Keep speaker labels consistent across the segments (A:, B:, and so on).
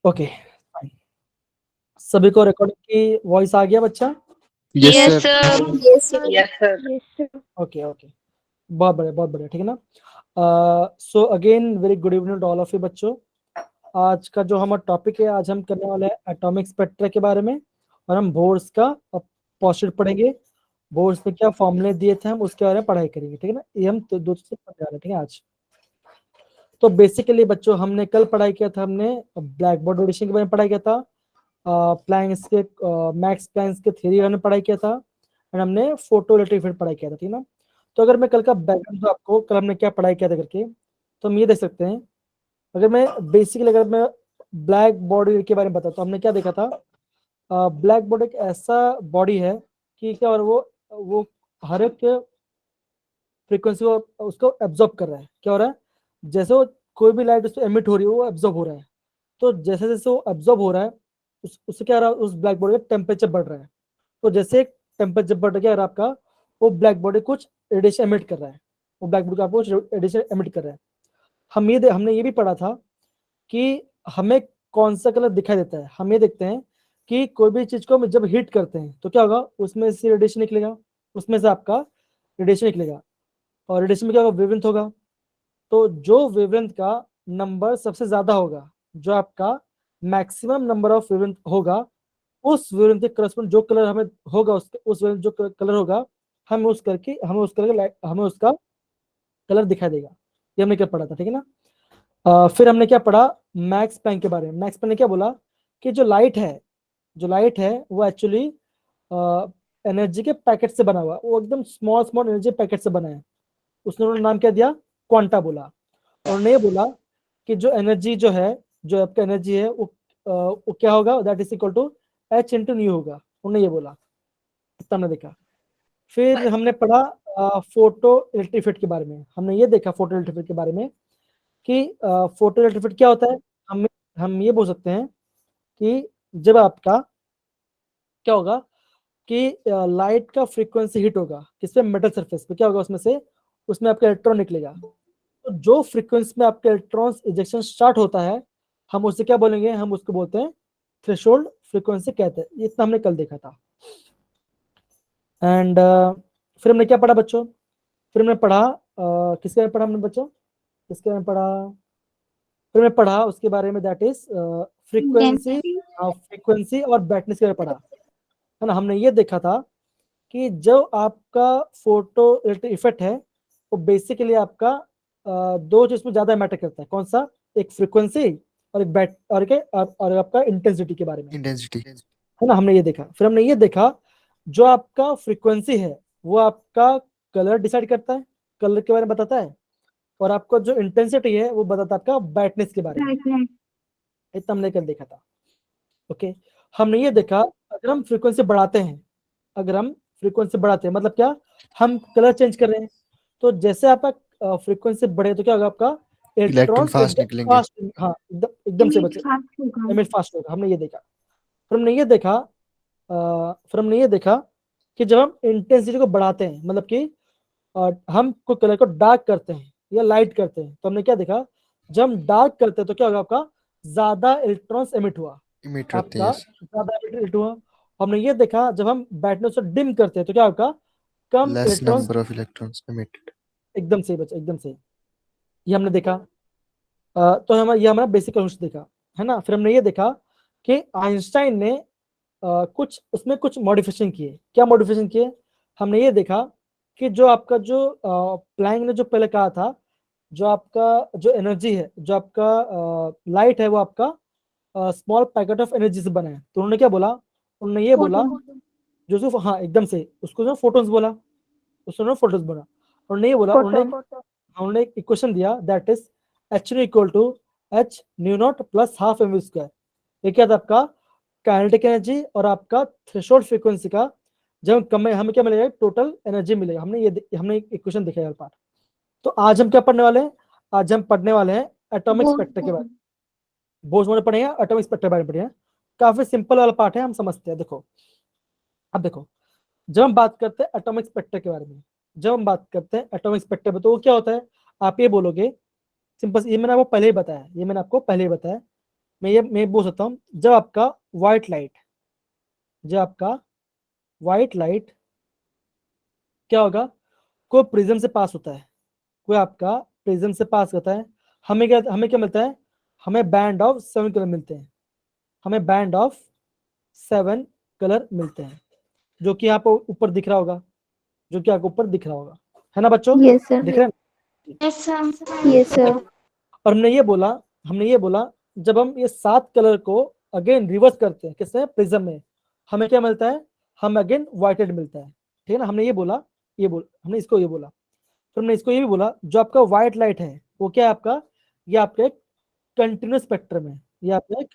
A: Okay, fine. सभी को recording की वॉइस आ गया बच्चा?
B: Yes
C: Yes,
B: sir.
C: sir.
D: Yes, sir.
C: Yes, sir.
D: Yes, sir.
A: Okay okay, बहुत बढ़िया बहुत बढ़िया, ठीक है ना। So again very good evening to all of you बच्चों। आज का जो हमारा टॉपिक है, आज हम करने वाले हैं एटॉमिक स्पेक्ट्रा के बारे में, और हम बोर्स का पोस्टुलेट पढ़ेंगे। बोर्स में क्या फॉर्मूले दिए थे हम उसके बारे में पढ़ाई करेंगे, ठीक है ना। ये हम तो दो चीजें पढ़ने वाले हैं, ठीक है आज। तो बेसिकली बच्चों हमने कल पढ़ाई किया था, हमने ब्लैक बोर्ड रेडिएशन के बारे में पढ़ाई किया था, प्लैंक्स के मैक्स प्लैंक्स के थ्योरी हमने पढ़ाई किया था, एंड हमने फोटो इलेक्ट्रिक इफेक्ट पढ़ाई किया था, ठीक है ना। तो अगर मैं कल का बैकग्राउंड आपको, कल हमने क्या पढ़ाई किया था करके, तो हम ये देख सकते हैं। अगर मैं बेसिकली अगर मैं ब्लैक बॉडी के बारे में बताता हूँ, हमने क्या देखा था। ब्लैक बॉडी एक ऐसा बॉडी है कि क्या, और वो हर एक फ्रीक्वेंसी को उसको एब्जॉर्ब कर रहा है। क्या हो रहा है, जैसे वो कोई भी लाइट उस पर एमिट हो रही है वो एब्जॉर्ब हो रहा है। तो जैसे जैसे वो एब्जॉर्ब हो रहा है, उससे क्या हो रहा है, उस ब्लैक बॉडी का टेम्परेचर बढ़ रहा है। तो जैसे टेम्परेचर बढ़ गया आपका, वो ब्लैक बॉडी कुछ रेडिएशन एमिट कर रहा है, वो ब्लैक बॉडी आपको रेडिएशन एमिट कर रहा है। हमने ये भी पढ़ा था कि हमें कौन सा कलर दिखाई देता है। हम ये देखते हैं कि कोई भी चीज को हम जब हीट करते हैं तो क्या होगा, उसमें से रेडिएशन निकलेगा, उसमें से आपका रेडिएशन निकलेगा, और रेडिएशन में क्या होगा, वेवलेंथ होगा। तो जो वेवलेंथ का नंबर सबसे ज्यादा होगा, जो आपका मैक्सिमम नंबर ऑफ वेवलेंथ होगा, उस वेवलेंथ के करस्पॉन्ड जो कलर हमें होगा, उस वेवलेंथ जो कलर होगा, हमें उसका कलर दिखाई देगा। ये हमने क्या पढ़ा था, ठीक है ना। फिर हमने क्या पढ़ा, मैक्स प्लैंक के बारे में। मैक्स प्लैंक ने क्या बोला कि जो लाइट है वो एक्चुअली एनर्जी के पैकेट से बना हुआ है, वो एकदम स्मॉल स्मॉल एनर्जी पैकेट से बना है। उसने उन्होंने नाम क्या दिया, क्वांटा बोला। और उन्होंने ये बोला कि जो एनर्जी जो है, जो आपका एनर्जी है वो क्या होगा, that is equal to H into nu होगा। उन्होंने ये बोला, इतना हमने देखा। फिर हमने पढ़ा फोटो इलेक्ट्रिक के बारे में। हमने ये देखा फोटो इलेक्ट्रिक के बारे में कि फोटो इलेक्ट्रिक क्या होता है। हम हम ये बोल सकते हैं कि जब आपका क्या होगा कि लाइट का फ्रीक्वेंसी हिट होगा किस पे, मेटल सरफेस पे, क्या होगा उसमें आपका इलेक्ट्रॉन निकलेगा। तो जो फ्रीक्वेंसी में आपका इलेक्ट्रॉन्स इजेक्शन स्टार्ट होता है, हम उससे क्या बोलेंगे, हम उसको बोलते हैं थ्रेशोल्ड फ्रीक्वेंसी कहते हैं। ये इतना हमने कल देखा था। एंड फिर हमने क्या पढ़ा बच्चों, फिर हमने पढ़ा किसके बारे में पढ़ा हमने बच्चों, किसके बारे में पढ़ा, फिर मैं पढ़ा उसके बारे में, that is frequency.
D: Density.
A: Frequency और ब्राइटनेस के बारे में पढ़ा, है ना। हमने ये देखा था कि जो आपका फोटो इलेक्ट्रिक इफेक्ट है, वो बेसिकली आपका दो चीज में ज्यादा मैटर करता है। कौन सा, एक फ्रीक्वेंसी और एक बैट और आपका इंटेंसिटी के बारे में,
B: इंटेंसिटी।
A: है ना। हमने ये देखा, फिर हमने ये देखा जो आपका फ्रीक्वेंसी है वो आपका कलर डिसाइड करता है, कलर के बारे में बताता है, और आपका जो इंटेंसिटी है वो बताता है आपका ब्राइटनेस के बारे में।
D: Brightness.
A: इतना हमने कल देखा था। ओके, हमने ये देखा अगर हम फ्रीक्वेंसी बढ़ाते हैं, मतलब क्या, हम कलर चेंज कर रहे हैं। तो जैसे आपका फ्रीक्वेंसी बढ़े तो क्या होगा, आपका
B: इलेक्ट्रॉन
A: इलेक्ट्रॉन्स
B: फास्ट
A: एकदम
B: निकलेंगे।
A: फास्ट, हाँ एकदम से
D: Emit
A: बचे,
D: fast होगा.
A: एमिट फास्ट होगा। हमने ये देखा। फिर हमने ये देखा फिर हमने ये देखा कि जब हम इंटेंसिटी को बढ़ाते हैं, मतलब कि हम कोई कलर को डार्क करते हैं या लाइट करते हैं, तो हमने क्या देखा, जब हम डार्क करते हैं तो क्या होगा, आपका ज्यादा इलेक्ट्रॉन्स एमिट हुआ,
B: इमिट होते हैं,
A: आपका
B: यस।
A: ज्यादा इलेक्ट्रॉन हुआ। हमने ये देखा जब हम ब्राइटनेस को डिम करते हैं तो क्या होगा, कम
B: less
A: electrons.
B: Number of electrons emitted.
A: एकदम सही बच्चा, एकदम सही। ये हमने देखा। तो ये हमारा बेसिक कंसेप्ट देखा, है ना। फिर हमने ये देखा कि आइंस्टाइन ने कुछ उसमें कुछ मॉडिफिकेशन किए। क्या मॉडिफिकेशन किए, हमने ये देखा कि जो आपका जो प्लैंक ने जो पहले कहा था, जो आपका जो एनर्जी है, जो आपका लाइट है, वो आपका स्मॉल पैकेट ऑफ एनर्जी से बना है। तो उन्होंने क्या बोला, उन्होंने ये बोला,
D: Photon.
A: जो हाँ एकदम से, उसको जो फोटोन्स बोला, उसने फोटोन्स बोला। उन्होंने ये बोला,
D: Photon.
A: उन्होंने एक इक्वेशन दिया, that is H equal to H nu naught plus half M square. ये क्या था, आपका काइनेटिक एनर्जी और आपका थ्रेशोल्ड फ्रीक्वेंसी का जब कम है, हमें क्या मिलेगा, टोटल एनर्जी मिलेगा। हमने एक इक्वेशन दिखाया यार पार्ट। तो आज हम क्या पढ़ने वाले हैं, आज हम पढ़ने वाले हैं एटॉमिक स्पेक्ट्रा के बारे में। बोझ में पढ़े हैं, एटॉमिक स्पेक्ट्रा के बारे में पढ़े हैं। काफी सिंपल वाला पार्ट है, हम समझते हैं। देखो, अब देखो, जब हम बात करते हैं एटॉमिक स्पेक्ट्रा के बारे में, जब हम बात करते हैं एटॉमिक स्पेक्ट्रा में, तो वो क्या होता है, आप ये बोलोगे सिंपल, ये मैंने आपको पहले ही बताया, मैं बोल सकता हूँ जब आपका व्हाइट लाइट क्या होगा, कोई प्रिज्म से पास होता है, कोई आपका प्रिज्म से पास करता है, हमें क्या मिलता है, हमें बैंड ऑफ 7 कलर मिलते हैं, हमें बैंड ऑफ 7 कलर मिलते हैं, जो कि यहाँ पर ऊपर दिख रहा होगा, जो कि आपको ऊपर दिख रहा होगा, है ना बच्चों?
C: Yes, sir.
A: दिख रहे हैं?
D: Yes, sir.
C: Yes, sir.
A: और हमने ये बोला जब हम ये 7 कलर को अगेन रिवर्स करते हैं किसमें, प्रिज्म में, हमें क्या मिलता है, हम अगेन व्हाइटेड मिलता है, ठीक है ना? हमने हमने इसको ये बोला, फिर हमने इसको ये भी बोला, जो आपका व्हाइट लाइट है वो क्या है आपका, ये आपका एक कंटिन्यूस स्पेक्ट्रम है, ये आपका एक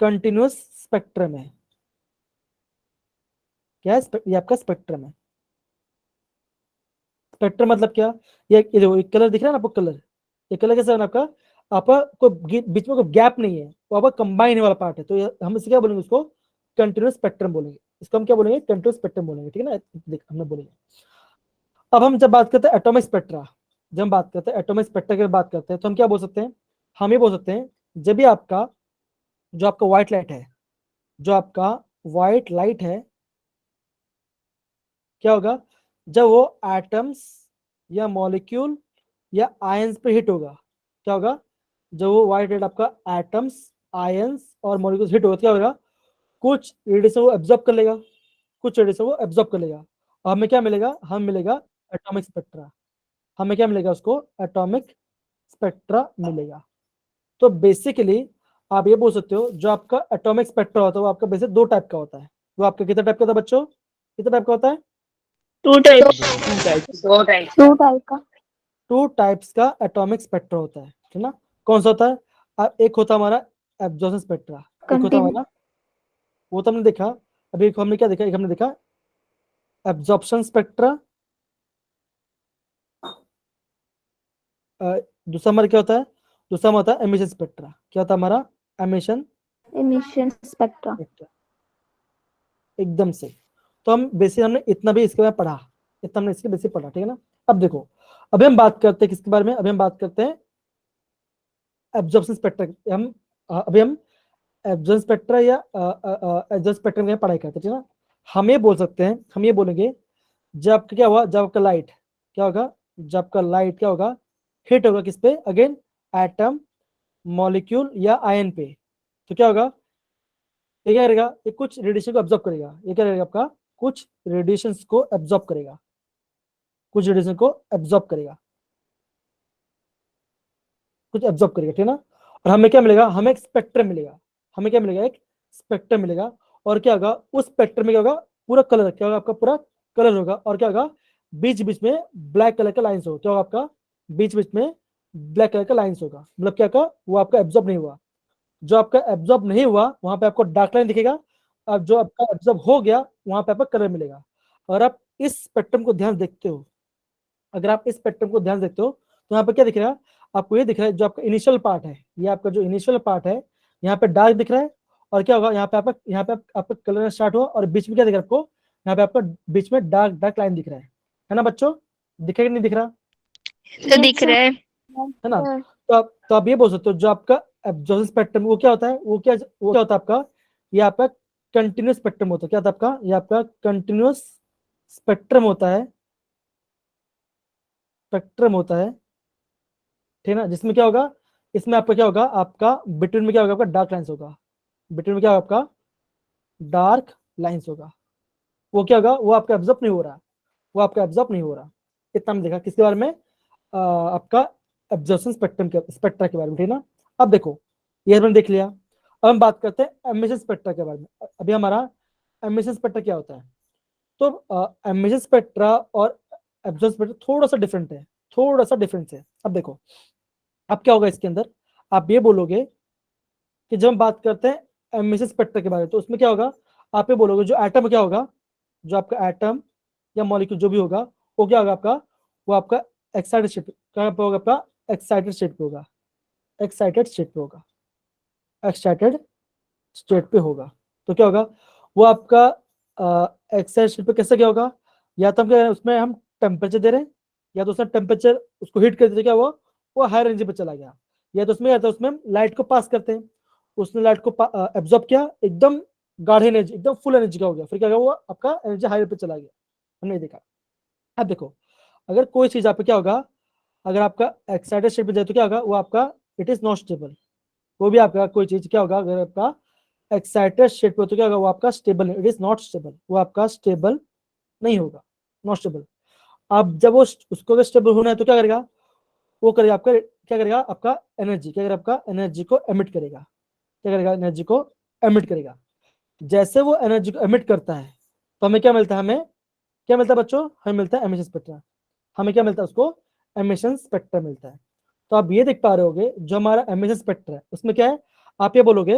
A: कंटिन्यूस स्पेक्ट्रम है, क्या है, ये आपका स्पेक्ट्रम है। स्पेक्ट्रम मतलब क्या, ये देखो एक कलर दिख रहा है ना आपको, कलर, ये कलर कैसा है आपका, आपका कोई बीच में कोई गैप नहीं है, वो आपका कंबाइन वाला पार्ट है, तो हम इसे क्या बोलेंगे, उसको कंटिन्यूस स्पेक्ट्रम बोलेंगे, इसको हम क्या बोलेंगे, कंटिन्यूस स्पेक्ट्रम बोलेंगे, ठीक है ना? देख हमने बोलेंगे। अब हम जब बात करते हैं एटॉमिक स्पेक्ट्रा, जब हम बात करते हैं एटॉमिक स्पेक्ट्रा की बात करते हैं, तो हम क्या बोल सकते हैं, हम ये बोल सकते हैं जब भी आपका जो आपका व्हाइट लाइट है, जो आपका व्हाइट लाइट है, क्या होगा, जब वो एटम्स या मॉलिक्यूल या आयंस पे हिट होगा, क्या होगा, जब वो व्हाइट लाइट आपका एटम्स, आयंस और मॉलिक्यूल्स हिट होगा, क्या होगा, कुछ रेडिएशन वो एब्जॉर्ब कर लेगा, कुछ रेडिएशन वो एब्जॉर्ब कर लेगा, और हमें क्या मिलेगा, हम मिलेगा एटॉमिक स्पेक्ट्रा, हमें क्या मिलेगा, उसको एटॉमिक स्पेक्ट्रा मिलेगा। तो बेसिकली आप ये बोल सकते हो जो आपका एटॉमिक स्पेक्ट्रा होता है वो आपका बेसिक 2 टाइप का होता है, वो आपका कितना टाइप का होता है बच्चों, कितना टाइप का होता है,
D: 2 types. 2 types. 2 types.
C: 2 type का.
A: 2 टाइप्स का एटॉमिक स्पेक्ट्रा होता है, ठीक ना? कौन सा होता है, एक होता है हमारा एब्जॉर्प्शन स्पेक्ट्रा, एक होता है हमारा, वो तो हमने देखा, अभी हमने क्या देखा, एक हमने देखा एब्जॉर्प्शन स्पेक्ट्रा, दूसरा हमारा क्या होता है, दूसरा हमारा होता है एमिशन स्पेक्ट्रा, क्या होता है हमारा, एमिशन
C: Emission spectra.
A: स्पेक्ट्रा, एकदम से। तो हम बेसिक हमने इतना भी इसके बारे में पढ़ा, इतना हमने इसके बेसिक पढ़ा, ठीक है ना? अब देखो, अभी हम बात करते हैं किसके बारे में, अभी हम बात करते हैं एब्जॉर्प्शन स्पेक्ट्रा, अभी हम एब्जॉर्प्शन स्पेक्ट्रा या एब्जॉर्प्शन स्पेक्ट्रम की पढ़ाई करते हैं, ठीक है ना? हम ये बोल सकते हैं, हम ये बोलेंगे जब आपका क्या हुआ, जब आपका लाइट क्या होगा, जब आपका लाइट क्या होगा, हिट होगा किस पे, अगेन एटम, मॉलिक्यूल या आयन पे, तो क्या होगा, ये क्या करेगा, ये कुछ रेडिएशन को एब्जॉर्ब करेगा, ये क्या करेगा आपका, कुछ रेडिएशन को एब्जॉर्ब करेगा, कुछ रेडिएशन को एब्जॉर्ब करेगा, कुछ एब्जॉर्ब करेगा, ठीक है ना? और हमें क्या मिलेगा, हमें एक स्पेक्ट्रम मिलेगा, हमें क्या मिलेगा, एक स्पेक्ट्रम मिलेगा, और क्या होगा उस स्पेक्ट्रम में, क्या होगा, पूरा कलर, क्या होगा आपका पूरा कलर होगा, और क्या होगा, बीच बीच में ब्लैक कलर का लाइंस होगा, क्या होगा आपका, बीच बीच में ब्लैक कलर का लाइंस होगा, मतलब क्या का, वो आपका एब्जॉर्ब नहीं हुआ, जो आपका एब्जॉर्ब नहीं हुआ वहां पे आपको डार्क लाइन दिखेगा, अब जो आपका एब्जॉर्ब हो गया वहां पे आपका कलर मिलेगा। और आप इस स्पेक्ट्रम को ध्यान देखते हो, अगर आप इस स्पेक्ट्रम को ध्यान देखते हो तो यहाँ पे क्या दिख रहा है आपको, ये दिख रहा है जो आपका इनिशियल पार्ट है, ये आपका जो इनिशियल पार्ट है, यहाँ पे डार्क दिख रहा है, और क्या होगा यहाँ पे आपका कलर स्टार्ट हुआ, और बीच में क्या दिख रहा है आपको, यहाँ पे आपका बीच में डार्क डार्क लाइन दिख रहा है ना बच्चों, दिखेगा नहीं दिख रहा
D: तो दिख रहा है.
A: है ना? तो आप ये बोल सकते हो जो आपका एब्जॉर्प्शन स्पेक्ट्रम वो क्या होता है, वो क्या होता है आपका, ये आपका कंटिन्यूस स्पेक्ट्रम होता है, क्या होता है आपका, ये आपका कंटिन्यूस स्पेक्ट्रम होता है, स्पेक्ट्रम होता है, ठीक है ना? जिसमें क्या होगा, इसमें आपका क्या होगा, आपका बिटवीन में क्या होगा, आपका डार्क लाइंस होगा, बिटवीन में क्या होगा आपका डार्क लाइंस होगा, वो क्या होगा, वो आपका एब्जॉर्ब नहीं हो रहा, वो आपका एब्जॉर्ब नहीं हो रहा। इतना हमने देखा किसके बारे में, आपका एब्जॉर्प्शन स्पेक्ट्रम के स्पेक्ट्रा के बारे में, ठीक है ना? अब देखो ये हमने देख लिया, अब हम बात करते हैं एमिशन स्पेक्ट्रा के बारे में। अभी हमारा एमिशन स्पेक्ट्रा क्या होता है, तो एमिशन स्पेक्ट्रा और एब्जॉर्प्शन स्पेक्ट्रा थोड़ा सा डिफरेंट है, थोड़ा सा डिफरेंस है। अब देखो अब क्या होगा इसके अंदर, आप ये बोलोगे कि जब हम बात करते हैं एमिशन स्पेक्ट्रा के बारे में, तो उसमें क्या होगा, आप ये बोलोगे जो एटम क्या होगा, जो आपका एटम या मॉलिक्यूल जो भी होगा वो क्या होगा आपका, वो आपका एक्साइटेड स्टेट कहाँ पे होगा, आपका एक्साइटेड स्टेट पे होगा, एक्साइटेड स्टेट पे होगा, एक्साइटेड स्टेट पे होगा। तो क्या होगा, वो आपका एक्साइटेड स्टेट पे कैसे क्या होगा, या तो हम क्या उसमें हम टेम्परेचर दे रहे हैं, या तो उसका टेम्परेचर उसको हीट कर देते, क्या हुआ वो हायर एनर्जी पे चला गया, या तो उसमें क्या था, उसमें लाइट को पास करते हैं, उसने लाइट को एब्जॉर्ब किया, एकदम गाढ़े एनर्जी, एकदम फुल एनर्जी का हो गया, फिर क्या हुआ, आपका एनर्जी हाई पे चला गया, हमने देखा। अब देखो, अगर कोई चीज आप क्या होगा, अगर आपका एक्साइटेड स्टेट में जाए तो क्या होगा, वो आपका इट इज नॉट स्टेबल। वो भी आपका कोई चीज क्या होगा, अगर आपका एक्साइटेड स्टेट पे तो क्या होगा, वो आपका stable, it is not stable, वो आपका स्टेबल नहीं होगा, नॉट स्टेबल। अब जब वो उसको अगर स्टेबल होना है तो क्या करेगा, वो करेगा आपका, क्या करेगा, आपका एनर्जी, क्या करेगा, आपका एनर्जी को एमिट करेगा, क्या करेगा, एनर्जी को एमिट करेगा। जैसे वो एनर्जी को एमिट करता है तो हमें क्या मिलता है, हमें क्या मिलता है बच्चों, हमें मिलता है एमिशन स्पेक्ट्रा। हमें क्या मिलता है, उसको एमिशन स्पेक्ट्रा मिलता है। तो आप ये देख पा रहे होगे, जो हमारा एमिशन स्पेक्ट्रा है उसमें क्या है, आप ये बोलोगे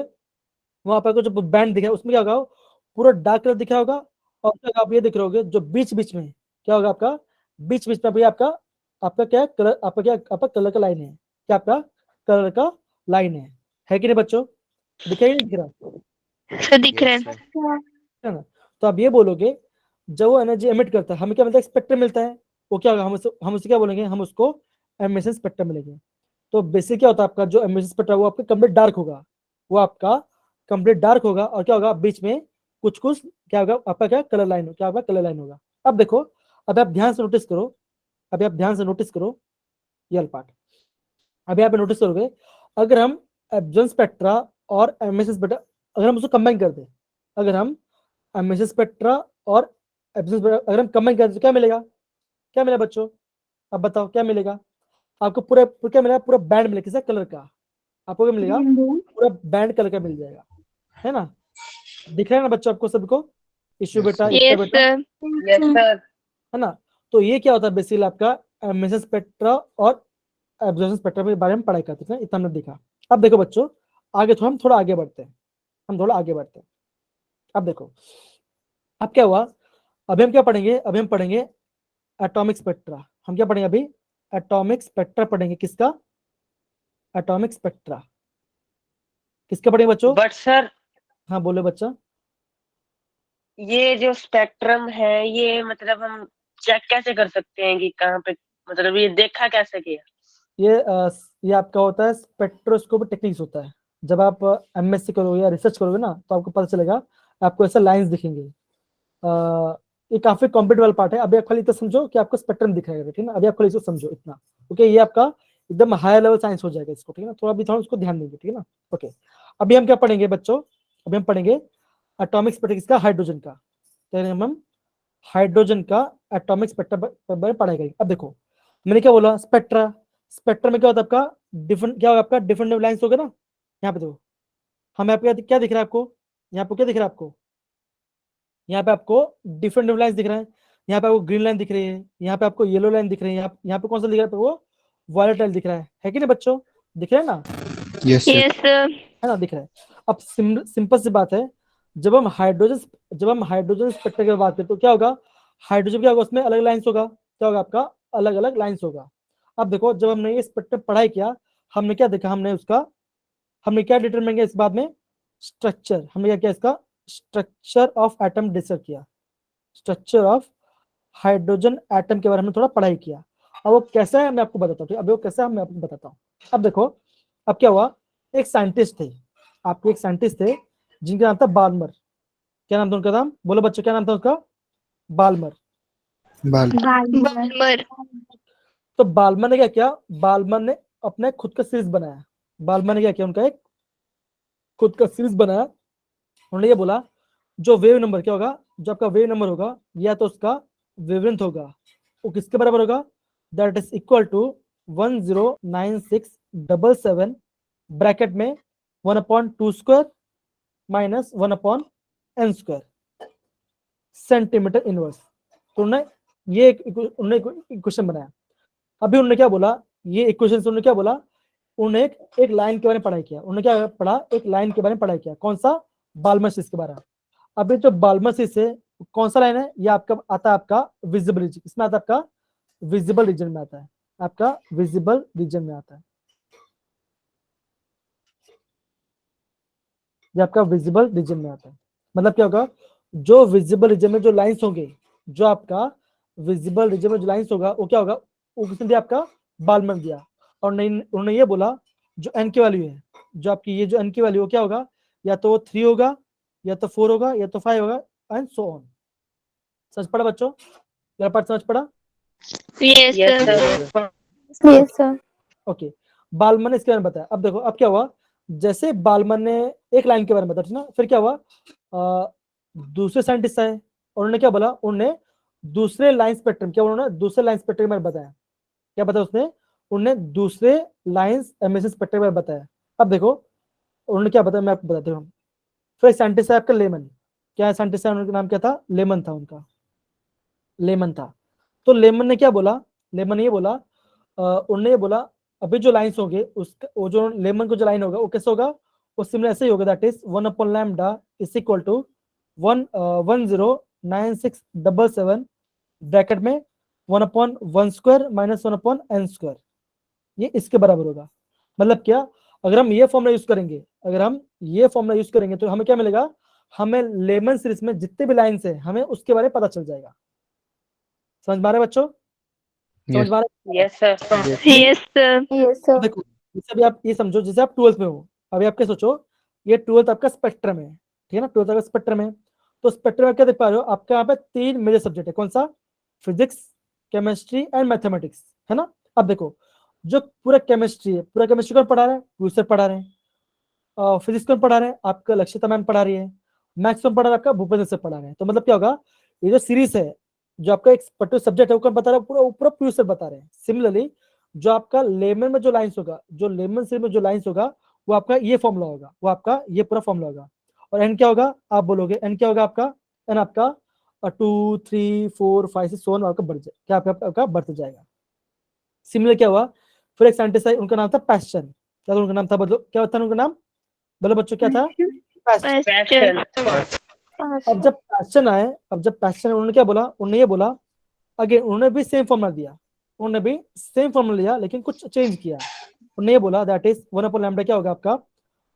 A: वहां पर जो बैंड दिखा है उसमें क्या होगा, पूरा डार्क कलर दिखा होगा, और क्या आप ये देख रहे होगे जो बीच बीच में क्या होगा, आपका बीच बीच में भैया आपका आपका क्या कलर, आपका क्या, आपका कलर का लाइन है, क्या आपका कलर का लाइन है कि नहीं बच्चों, दिखाई नहीं दिख रहा
D: सर दिख रहा है।
A: है ना। तो आप ये बोलोगे जब वो एनर्जी एमिट करता है हमें क्या मिलता है, स्पेक्ट्रम मिलता है, वो क्या होगा, हम उसे क्या बोलेंगे, हम उसको एमिशन स्पेक्ट्रम मिलेंगे। तो बेसिक क्या होता है, आपका जो एमिशन स्पेक्ट्रम वो आपका कंप्लीट डार्क होगा, वो आपका कंप्लीट डार्क होगा, और क्या होगा बीच में कुछ कुछ क्या होगा, आपका क्या कलर लाइन, क्या होगा, कलर लाइन होगा। अब देखो, अब आप ध्यान से नोटिस करो, अभी आप ध्यान से नोटिस करो ये पार्ट, अभी आप नोटिस करोगे, अगर हम एब्जॉर्प्शन स्पेक्ट्रा और एमिशन स्पेक्ट्रा अगर हम उसको कंबाइन कर दें, अगर हम एमिशन स्पेक्ट्रा और एब्जॉर्प्शन स्पेक्ट्रा अगर हम कंबाइन कर दें तो क्या मिलेगा, क्या मिलेगा बच्चों, अब बताओ क्या मिलेगा आपको, पूरा क्या मिलेगा, पूरा बैंड मिलेगा, किसका कलर का, आपको क्या मिलेगा, पूरा बैंड कलर का मिल जाएगा, है ना। दिख रहा है ना बच्चों आपको सबको, इशू बेटा, एकता
D: यस
A: बेटा,
D: सर। Yes sir.
A: है ना। तो ये क्या होता है बेसिकली आपका एमिशन स्पेक्ट्रा और एब्जॉर्प्शन स्पेक्ट्रा के बारे में पढ़ाई करते हैं, इतना हमने देखा। अब देखो बच्चों, आगे तो हम थोड़ा आगे बढ़ते हैं, हम थोड़ा आगे बढ़ते हैं। अब देखो, अब क्या हुआ, अभी हम क्या पढ़ेंगे, अभी हम पढ़ेंगे एटॉमिक स्पेक्ट्रा। हम क्या पढ़ेंगे अभी, एटॉमिक स्पेक्ट्रा पढ़ेंगे, किसका, एटॉमिक स्पेक्ट्रा किसका पढ़ेंगे बच्चों।
E: बट सर,
A: हाँ बोले बच्चा।
E: ये जो स्पेक्ट्रम है ये मतलब हम चेक कैसे कर सकते हैं कि कहाँ पे, मतलब ये देखा कैसे किया।
A: ये आपका होता है स्पेक्ट्रोस्कोपी टेक्निक्स होता है। जब आप एमएससी करोगे या रिसर्च करोगे ना तो आपको पता चलेगा, आपको ऐसे लाइंस दिखेंगे। ये काफी कॉम्पिटेबल पार्ट है। अभी आप खाली इतना समझो कि आपको स्पेक्ट्रम दिख रहा है, ठीक है ना। अभी आप खाली इसको समझो इतना, ओके। ये आपका एकदम हायर लेवल साइंस हो जाएगा इसको, ठीक है ना। थोड़ा भी थोड़ा उसको ध्यान देंगे, ठीक है ना, ओके। अभी हम क्या पढ़ेंगे बच्चों, अभी हम पढ़ेंगे एटॉमिक स्पेक्ट्रम का, हाइड्रोजन का, हम हाइड्रोजन का एटॉमिक स्पेक्ट्रम पर पढ़ाई करेंगे। अब देखो मैंने क्या बोला, स्पेक्ट्रा, स्पेक्ट्रम में क्या होता है आपका डिफरेंट, क्या होगा आपका डिफरेंट लाइंस हो गए ना। यहाँ पे देखो, हमें यहाँ पे क्या दिख रहा है आपको, यहाँ पे क्या दिख रहा है आपको, यहाँ पे आपको डिफरेंट लाइंस दिख रहे हैं। यहाँ पे आपको ग्रीन लाइन दिख रही है, यहाँ पे आपको येलो लाइन दिख रही है, यहाँ पे कौन सा दिख रहा है, वो वायलेट लाइन दिख रहा है कि नहीं बच्चों, दिख रहा है ना,
B: Yes, sir.
D: Yes sir.
A: है ना, दिख रहा है। अब सिंपल सी बात है, जब हम हाइड्रोजन स्पेक्ट्रम की बात करें तो क्या होगा, हाइड्रोजन क्या होगा, उसमें अलग लाइंस होगा, क्या होगा आपका अलग अलग लाइंस होगा। अब देखो जब हमने ये स्पेक्ट्रम पढ़ाई किया, हमने क्या देखा, हमने क्या डिटरमाइन किया इस बात में, स्ट्रक्चर, हमने क्या किया, इसका स्ट्रक्चर ऑफ एटम डिस्कस किया, स्ट्रक्चर ऑफ हाइड्रोजन एटम के बारे में थोड़ा पढ़ाई किया। अब वो कैसा है मैं आपको बताता हूँ, अब वो कैसा है मैं आपको बताता हूँ। अब देखो, अब क्या हुआ, एक साइंटिस्ट थे, आपके एक साइंटिस्ट थे जिनका नाम था बाल्मर। क्या नाम था उनका, नाम बोलो बच्चों, क्या नाम था उसका, बाल्मर।
B: Bal.
D: बाल्मर।
A: तो बाल्मर ने क्या किया, बाल्मर ने अपने खुद का सीरीज बनाया। बाल्मर ने क्या किया, उनका एक खुद का सीरीज बनाया। उन्होंने ये बोला जो वेव नंबर क्या होगा, जो आपका वेव नंबर होगा, या तो उसका वेवलेंथ होगा, वो किसके बराबर होगा, that is equal to 109677 bracket में 1/2 square minus 1/n square centimetre inverse. तो उन्होंने ये इक्वेशन बनाया। अभी उन्होंने क्या बोला, ये इक्वेशन से उन्होंने क्या बोला, उन्होंने एक लाइन के बारे में पढ़ाई किया। उन्होंने क्या पढ़ा, एक लाइन के बारे में पढ़ाई किया, कौन सा, बाल्मर सीरीज के बारे में। अभी जो बाल्मर सीरीज है कौन सा लाइन है, ये आपका आता है आपका विजिबल रीजन, इसमें आता है आपका विजिबल रीजन में आता है, आपका विजिबल रीजन में आता है, ये आपका विजिबल रीजन में आता है। मतलब क्या होगा, जो विजिबल रीजन में जो लाइंस होंगे, जो आपका विजिबल रीजन में जो लाइंस होगा वो क्या होगा, वो किसने दिया, आपका बाल्मर दिया। और उन्होंने ये बोला जो n की वैल्यू है, जो आपकी ये जो n की वैल्यू क्या होगा, या तो 3 होगा, या तो 4 होगा, या तो 5 होगा, एंड सो ऑन। समझ पड़ा बच्चों? मेरा पार्ट समझ पड़ा?
D: Yes,
E: Yes,
D: sir.
E: sir.
C: Yes, sir.
A: Okay, Balmer ने इसके बारे में बताया। अब देखो, अब क्या हुआ, जैसे बालमन ने एक लाइन के बारे में बताया, ठीक ना, फिर क्या हुआ, दूसरे साइंटिस्ट आए और उन्होंने क्या बोला, उन्होंने दूसरे लाइन स्पेक्ट्रम, क्या उन्होंने दूसरे लाइन स्पेक्ट्रम के बारे में बताया। क्या बताया उसने? उन्होंने दूसरे लाइंस एमिशन स्पेक्ट्रम के बारे में बताया। अब देखो उन्होंने क्या बताया, मैं आपको बताता हूँ। फिर साइंटिस्ट है आपका लेमन, क्या साइंटिस्ट है, उनका नाम क्या था, लेमन था उनका, लेमन था। तो लेमन ने क्या बोला, लेमन ने ये बोला, उन्होंने ये बोला अभी जो लाइंस होंगे उसका, वो जो लेमन को जो लाइन होगा वो कैसे होगा, वो सिमिलर ऐसे ही होगा, that is 1 upon lambda is equal to 1,09677 bracket में 1 upon 1 square minus 1 upon n square, ये इसके बराबर होगा। मतलब क्या, अगर हम ये फॉर्मूला यूज करेंगे, अगर हम ये फॉर्मूला यूज करेंगे तो हमें क्या मिलेगा, हमें लेमन सीरीज में जितने भी लाइंस है हमें उसके बारे में पता चल जाएगा। समझ में आ रहा है बच्चों? समझ
B: Yes.
A: में आ रहा है?
E: Yes, sir.
D: Yes, sir.
C: Yes, sir.
A: देखो, जैसे अभी आप ये समझो, जैसे आप 12th में हो, अभी आप क्या सोचो, ये 12th आपका स्पेक्ट्रम है, ठीक है ना, 12th आपका स्पेक्ट्रम है। तो स्पेक्ट्रम में क्या देख पा रहे हो, आपके यहाँ पे 3 मेजर सब्जेक्ट है, कौन सा, फिजिक्स, केमिस्ट्री एंड मैथमेटिक्स, है ना। अब देखो, जो पूरा केमिस्ट्री है, पूरा केमिस्ट्री कौन पढ़ा रहा है, प्रोफेसर पढ़ा रहे हैं। फिजिक्स कौन पढ़ा रहे हैं, आपका लक्षिता मैम पढ़ा रही है। मैथ्स कौन पढ़ा रहा है, आपका भूपेंद्र सर पढ़ा रहे हैं। तो मतलब क्या होगा, ये जो सीरीज है, जो आपका एक पर्टिकुलर सब्जेक्ट है वो कौन बता रहा है, पूरा पूरा प्रोफेसर बता रहे हैं। सिमिलरली जो आपका लेमन में जो लाइंस होगा, जो लेमन सीरीज में जो लाइंस होगा, वो आपका ये फॉर्मूला होगा, वो आपका ये पूरा फॉर्मूला होगा। और एन क्या होगा, आप बोलोगे एन क्या होगा आपका, एन आपका 2 3 4 5 6 सोन आपका बढ़ जाए, क्या आपका बढ़ते जाएगा। सिमिलर क्या हुआ, फिर एक साइंटिस्ट है, उनका नाम था पैस्चर, क्या था उनका नाम था, बदलो क्या था उनका नाम, बोलो बच्चों क्या था, पैस्चर।
E: Passion.
A: अब जब पैस्चर आए, अब जब पैस्चर उन्होंने क्या बोला, उन्होंने ये बोला, अगेन उन्होंने भी सेम फॉर्मूला दिया, उन्होंने भी सेम फॉर्मूला लिया लेकिन कुछ चेंज किया। उन्होंने ये बोला दैट इज 1 अपॉन लैम्डा क्या होगा आपका,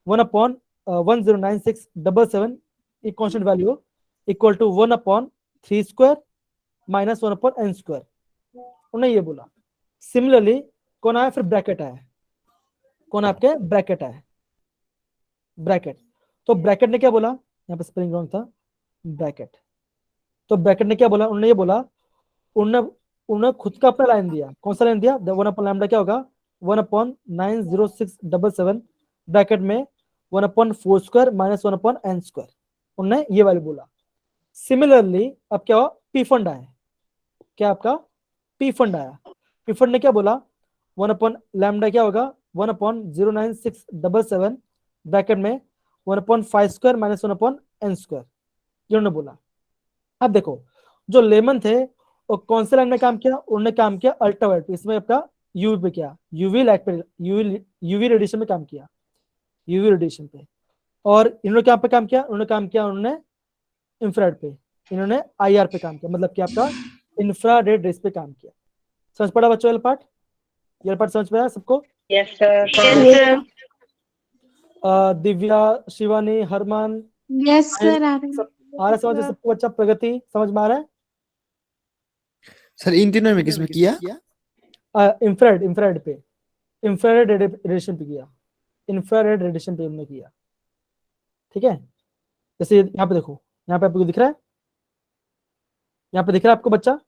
A: 1 अपॉन 1,09677 एक constant value equal to 1 upon 3 square minus 1 upon n square, उन्होंने ये बोला। सिमिलरली कौन आया, फिर ब्रैकेट आया, कौन आपके ब्रैकेट आया, ब्रैकेट। तो ब्रैकेट ने क्या बोला, यहाँ पे स्पेलिंग रॉन्ग था, ब्रैकेट। तो ब्रैकेट ने क्या बोला, उन्होंने ये बोला, उन्होंने खुद का अपना लाइन दिया, कौन सा लाइन दिया, 1 अपॉन लैम्डा क्या होगा, 1 अपॉन 90677 ब्रैकेट में 1 upon 4 square minus 1 upon n square, उन्होंने ये वैल्यू बोला। सिमिलरली अब क्या हुआ, पी फंड आया, क्या आपका पी फंड आया, पी फंड ने क्या बोला, 1 अपॉन लैम्डा क्या होगा, 1 अपॉन 09677 ब्रैकेट में 1 upon 5 square minus 1 upon n square, ये उन्होंने बोला। अब देखो, जो लेमन थे वो कौन से लाइन में काम किया, उन्होंने काम किया अल्ट्रावायलेट, इसमें आपका यूवी पे किया, यूवी लाइट पे, यूवी रेडिएशन में काम किया, यूवी रेडिएशन पे। और इन्होंने क्या पे काम किया, उन्होंने इंफ्रारेड पे, इन्होंने आईआर पे काम किया, मतलब कि आपका इंफ्रारेड रेस पे काम किया। समझ पड़ा बच्चों, ये पार्ट समझ पाया सबको?
E: Yes, sir.
D: Yes, sir.
A: Divya, Shivani, Harman,
F: yes sir
A: आ रहा है समझ सबको, बच्चा प्रगति समझ में आ रहा है?
B: सर इन तीनों में किसमें किया?
A: इंफ्रारेड पे, इंफ्रारेड रेडिएशन पे किया, इंफ्रारेड रेडिएशन पे हमने किया, ठीक है। जैसे यहाँ पे देखो, यहाँ पे आपको दिख रहा है, यहाँ पे दिख रहा है आपको बच्चा,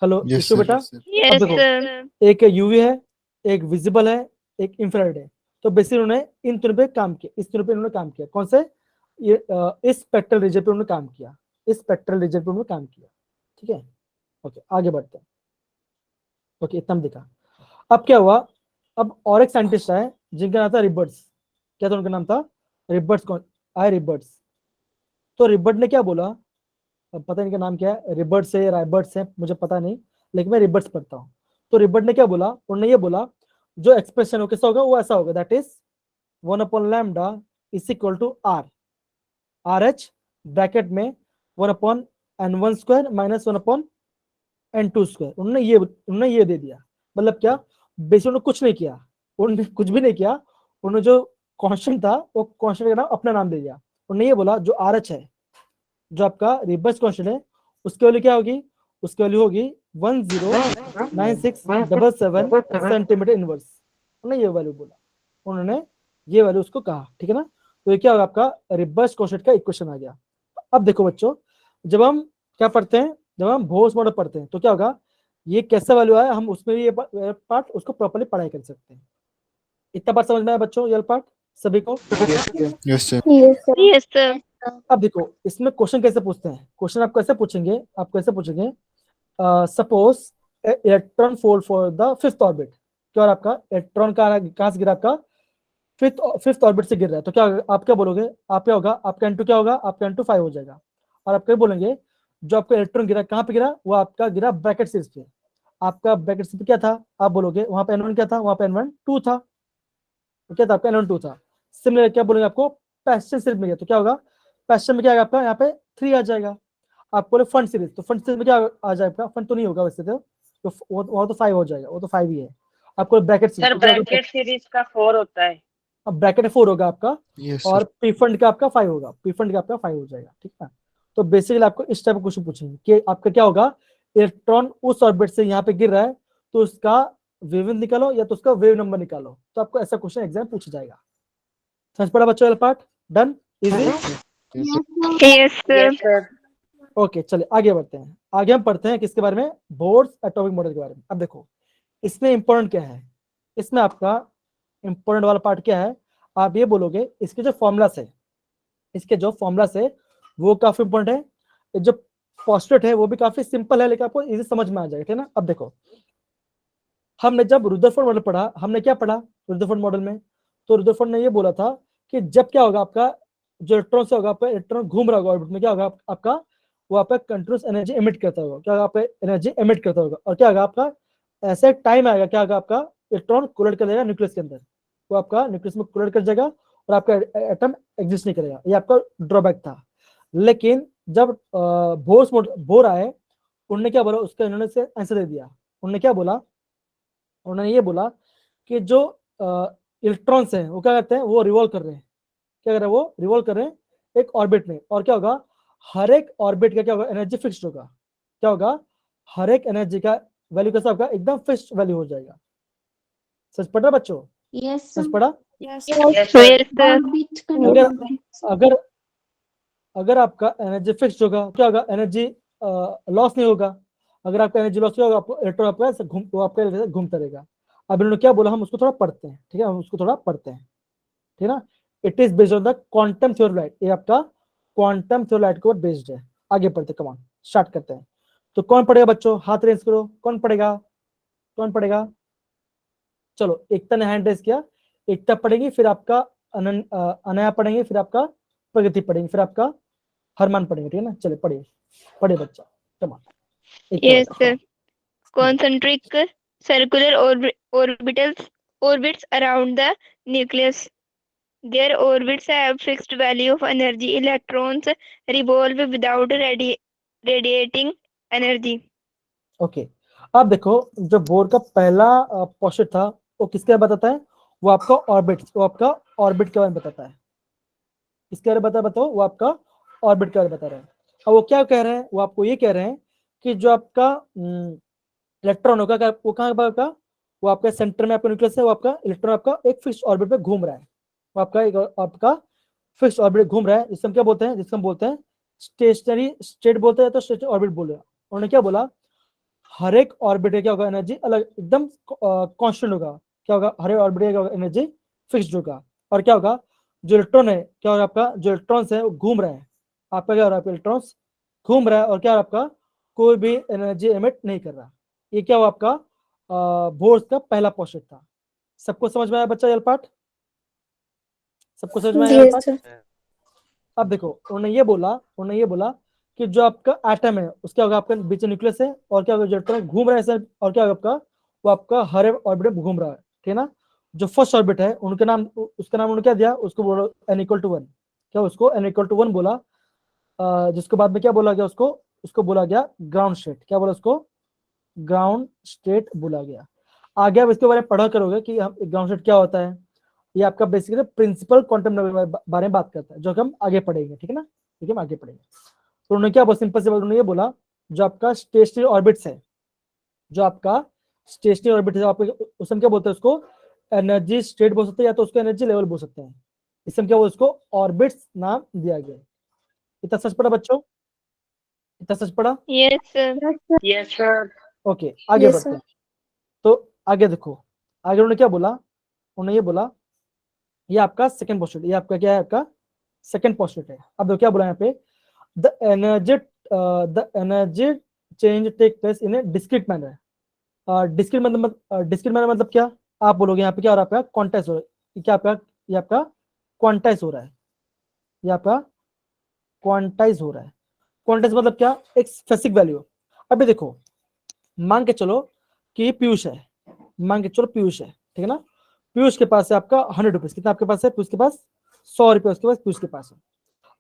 A: हेलो
B: Yes,
A: ईशु
B: sir.
A: बेटा।
D: Yes,
A: अब देखो,
D: sir.
A: एक यूवी है, एक विजिबल है, एक इंफ्रारेड है। तो बेसिकली उन्होंने इन तीनों पे काम किया, इस तीनों पे उन्होंने काम किया, कौन से, ये इस स्पेक्ट्रल रीजन पे उन्होंने काम किया, इस स्पेक्ट्रल रीजन पे उन्होंने काम किया, ठीक है। ओके, आगे बढ़ते हैं। ओके, इतना दिखा। अब क्या हुआ, अब और एक साइंटिस्ट आए जिनका नाम था रिबर्ट्स, क्या था उनका नाम था, रिबर्ट्स, कौन आए, रिबर्ट्स। तो रिबर्ट ने क्या बोला, अब पता नहीं इनका नाम क्या है, रिबर्ट्स है, राइबर्ट्स है, मुझे पता नहीं, लेकिन मैं रिबर्ट्स पढ़ता हूँ। तो रिबर्ट ने क्या बोला, उन्होंने ये बोला, जो एक्सप्रेशन हो कैसा होगा, वो ऐसा होगा, that is 1 upon lambda is equal to R H bracket में 1 upon n1 square minus 1 upon n2 square. उन्होंने ये दे दिया, मतलब क्या, बेसिकली उन्होंने कुछ नहीं किया, उन्होंने कुछ भी नहीं किया, उन्होंने जो कांस्टेंट था वो कांस्टेंट का नाम अपना नाम दे दिया। उन्होंने ये बोला जो आर एच है, जो आपका रिवर्स कांस्टेंट है, उसकी वैल्यू क्या होगी, उसकी वैल्यू होगी 109677 सेंटीमीटर इनवर्स, उन्होंने ये वैल्यू बोला, उन्होंने ये वैल्यू उसको कहा, ठीक है ना। तो ये क्या होगा आपका रिवर्स कोशेट का इक्वेशन आ गया। अब देखो बच्चों, जब हम क्या पढ़ते हैं, जब हम बोर्स मॉडल पढ़ते हैं तो क्या होगा, ये कैसा वैल्यू आया, हम उसमें ये पार्ट उसको प्रॉपर्ली पढ़ाई कर सकते हैं। इतना बात समझ में आया बच्चों, ये पार्ट सभी को?
B: Yes sir.
C: Yes, sir.
D: Yes, sir.
A: अब देखो इसमें क्वेश्चन कैसे पूछते हैं, क्वेश्चन आप कैसे पूछेंगे, आप कैसे पूछेंगे, suppose electron fall for the fifth orbit, क्या और आपका इलेक्ट्रॉन कहाँ से गिरा, आपका फिफ्थ ऑर्बिट से गिर रहा है, तो क्या आप क्या बोलोगे, आप क्या होगा, आपका N2 क्या होगा, आपका N2 5 हो जाएगा। और आप क्या बोलेंगे, जो आपका इलेक्ट्रॉन गिरा कहाँ पे गिरा, वो आपका गिरा ब्रैकेट सीरीज पे, आपका ब्रैकेट सीरीज पे क्या था, आप बोलोगे वहां पे N1 क्या था, वहां पे N1 2 था, तो क्या था आपका N1 2 था। सिमिलर क्या बोलेंगे आपको, पैशन सीरीज में गया तो क्या होगा, पैशन में क्या आएगा आपका, यहाँ पे 3 आ जाएगा। आप बोले फंड सीरीज, तो फंड सीरीज में क्या आ जाएगा, फंड तो नहीं होगा वैसे तो वो तो 5 हो जाएगा, वो तो 5 ही है। आपको Brackett series,
E: sir Brackett series का 4 होता है।
A: अब ब्रैकेट 4 होगा आपका,
B: यस
A: और
B: सर।
A: पी फंड का आपका 5 होगा, पी फंड का आपका 5 हो जाएगा, ठीक है। तो बेसिकली आपको इस टाइप का क्वेश्चन पूछेंगे कि आपका क्या होगा, इलेक्ट्रॉन उस ऑर्बिट से यहाँ पे गिर रहा है, तो उसका वेवलेंथ निकालो या तो उसका वेव नंबर निकालो, तो आपको ऐसा क्वेश्चन एग्जाम पूछा जाएगा। समझ पड़ा बच्चों, वाला part done, easy.
D: Yes, sir.
E: Yes sir.
A: Okay चलिए आगे बढ़ते हैं, आगे हम पढ़ते हैं किसके बारे में, बोर्स एटॉमिक मॉडल के बारे में। अब देखो इसमें इंपॉर्टेंट क्या है, इसमें आपका इंपॉर्टेंट वाला पार्ट क्या है, आप ये बोलोगे इसके जो फॉर्मूलास है, इसके जो फॉर्मूलास है वो काफी इंपॉर्टेंट है, जो पोस्टुलेट है वो भी काफी सिंपल है, लेकिन आपको इजी समझ में आ जाएगा, ठीक है ना। अब देखो हमने जब रुदरफोर्ड मॉडल पढ़ा, हमने क्या पढ़ा रुदरफोर्ड मॉडल में, तो रुदरफोर्ड ने ये बोला था कि जब क्या होगा आपका जो इलेक्ट्रॉन से होगा, आपका इलेक्ट्रॉन घूम रहा होगा ऑर्बिट में, क्या होगा आपका, वो आपका कंटिन्यूस एनर्जी एमिट करता होगा, क्या होगा आपका एनर्जी एमिट करता होगा, और क्या होगा आपका ऐसा टाइम आएगा, क्या होगा आपका इलेक्ट्रॉन कोलाइड कर जाएगा न्यूक्लियस के अंदर, वो आपका न्यूक्लियस में कोलाइड कर जाएगा और आपका एटम एग्जिस्ट नहीं करेगा, ये आपका ड्रॉबैक था। लेकिन जब बोर आए, उन्होंने क्या बोला, उसका इन्होंने से आंसर दे दिया, उन्होंने क्या बोला, उन्होंने ये बोला कि जो इलेक्ट्रॉन्स हैं वो क्या करते हैं, वो रिवॉल्व कर रहे हैं, क्या कर रहे हैं, वो रिवॉल्व कर रहे हैं एक ऑर्बिट में, और क्या होगा हर एक ऑर्बिट का क्या होगा, एनर्जी फिक्स्ड होगा, क्या होगा हर एक एनर्जी का वैल्यू कैसा होगा, एकदम फिक्स्ड वैल्यू हो जाएगा। सच पढ़ रहा बच्चों,
F: Yes,
A: सच
F: sir.
A: पढ़ा।
E: Yes
D: Yes,
E: sir.
D: sir.
F: Orbit
A: अगर
F: control.
A: अगर अगर आपका एनर्जी फिक्स्ड होगा, क्या होगा एनर्जी लॉस नहीं होगा, अगर आपका एनर्जी लॉस होगा, आपको इलेक्ट्रॉन आपका ऐसे वो आपका ऐसे घूमता रहेगा। अब इन्होंने क्या बोला, हम उसको थोड़ा पढ़ते हैं, ठीक है, हम उसको थोड़ा पढ़ते हैं, ठीक है ना। It is based on the quantum theory light, ये आपका क्वांटम थ्योरी लाइट के ऊपर बेस्ड है। आगे पढ़ते, कमान स्टार्ट करते हैं। तो कौन पढ़ेगा बच्चों, हाथ रेस करो, कौन पढ़ेगा, कौन पढ़ेगा, चलो एकता ने हैंड रेस किया, एकता पढ़ेगी, फिर आपका अनया पढ़ेंगे, फिर आपका प्रगति पढ़ेंगे, फिर आपका हरमान पढ़ेंगे, ठीक है ना। चले पढ़िए, पढ़े बच्चा, कमान।
D: Yes, sir. Concentric circular orbits around the nucleus. Their orbits have fixed value of energy. Electrons revolve without radiating energy.
A: Okay अब देखो, जो बोर का पहला पोस्टुलेट था वो किसके बारे में बताता है, वो आपका ऑर्बिट, वो आपका ऑर्बिट के बारे में बताता है। किसके बारे में बताओ, वो आपका ऑर्बिट के बारे में बता रहे हैं। अब वो क्या कह रहे हैं, वो आपको ये कह रहे हैं कि जो आपका इलेक्ट्रॉन होगा, वो कहाँ का, वो आपका सेंटर में आपका न्यूक्लियस है, वो आपका इलेक्ट्रॉन आपका एक फिक्स ऑर्बिट पे घूम रहा है, वो आपका एक आपका फिक्स ऑर्बिट घूम रहा है, जिसको हम क्या बोलते हैं, जिसको हम बोलते हैं स्टेशनरी स्टेट बोलते हैं, तो स्टेशनरी ऑर्बिट बोल रहे हैं। उन्होंने क्या बोला, हर एक ऑर्बिट क्या होगा, एनर्जी अलग एकदम कांस्टेंट होगा, क्या होगा हर एक ऑर्बिट का एनर्जी फिक्स्ड होगा, और क्या होगा जो इलेक्ट्रॉन है, क्या होगा आपका जो इलेक्ट्रॉन्स है वो घूम रहा है, आपका क्या हो रहा है, इलेक्ट्रॉन्स घूम रहा है, और क्या आपका कोई भी एनर्जी एमिट नहीं कर रहा। ये क्या हुआ आपका बोर्स का पहला पोस्टुलेट था। सबको समझ में आया बच्चा ये पार्ट, सबको समझ में आया ये
C: Yes,
A: पार्ट।
C: sir.
A: अब देखो उन्होंने ये बोला कि जो आपका एटम है उसका होगा आपका बीच में न्यूक्लियस है, और क्या होगा जो इलेक्ट्रॉन घूम रहा है सर, और क्या होगा आपका वो आपका हर ऑर्बिट में घूम रहा है, ठीक है ना। जो फर्स्ट ऑर्बिट है उनके नाम, उसका नाम उन्होंने क्या दिया, उसको बोला n=1, क्या उसको n=1 बोला, जिसको बाद में क्या बोला गया, उसको बोला गया ग्राउंड स्टेट, क्या बोला उसको, ग्राउंड स्टेट बोला गया। आगे आप इसके बारे में पढ़ा करोगे कि हम ग्राउंड स्टेट क्या होता है, ये आपका बेसिकली प्रिंसिपल क्वांटम नंबर के बारे में बात करता है, जो कि हम आगे पढ़ेंगे, ठीक है ना, ठीक है, हम आगे पढ़ेंगे। तो उन्होंने क्या बोला, सिंपल से उन्होंने ये बोला, जो आपका स्टेशनरी ऑर्बिट्स है, जो आपका स्टेशनरी ऑर्बिट है, आपको उस हम क्या बोलते हैं उसको एनर्जी स्टेट बोल सकते हैं या तो उसको एनर्जी लेवल बोल सकते हैं। इससे हम क्या बोल, उसको ऑर्बिट्स नाम दिया गया है। इतना सच पड़ा बच्चों? इतना सच पड़ा?
D: Yes, sir.
E: Yes sir.
A: Okay, आगे
C: Yes,
A: बढ़ते
C: sir.
A: हैं। तो आगे देखो, आगे उन्होंने क्या बोला, उन्होंने ये बोला, ये आपका सेकंड पोस्टुलेट, ये आपका क्या है, आपका सेकंड पोस्टुलेट है। अब देखो क्या बोला यहाँ पे, the energy change take place in a discrete manner. Discrete manner मतलब क्या, आप बोलोगे यहाँ पे क्या हो रहा है, आपका क्वांटाइज हो रहा है। ये क्या आपका, ये आपका क्वांटाइज हो रहा है, ये आपका क्वांटाइज हो रहा है। क्वांटाइज मतलब क्या, एक स्पेसिफिक वैल्यू। अभी देखो, मान के चलो कि पीयूष है, मान के चलो पीयूष है, ठीक है ना। पीयूष के पास है आपका 100 रुपीज, कितना आपके पास है, पीयूष के पास 100 रुपये उसके पास, पीयूष के पास है।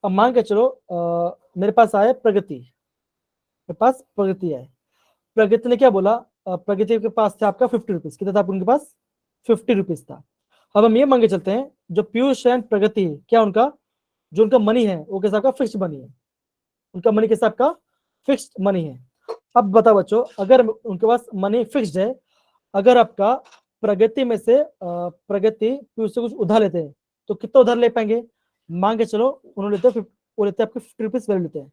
A: अब मान के चलो मेरे पास आए प्रगति, मेरे पास प्रगति है। प्रगति ने क्या बोला, प्रगति के पास था आपका 50 रुपीज, कितना था उनके पास, 50 रुपीज था। अब हम ये मांगे चलते हैं, जो पीयूष एंड प्रगति है, क्या उनका जो उनका मनी है वो किस आपका फिक्स्ड मनी है, उनका मनी किस आपका फिक्स्ड मनी है। अब बताओ बच्चों, अगर उनके पास मनी फिक्स्ड है, अगर आपका प्रगति में से प्रगति पीयूष से कुछ उधार लेते हैं तो कितना उधार ले पाएंगे, मांगे चलो उन्होंने लेते हैं वो लेते हैं आपके 50 रुपीज वैल्यू लेते हैं।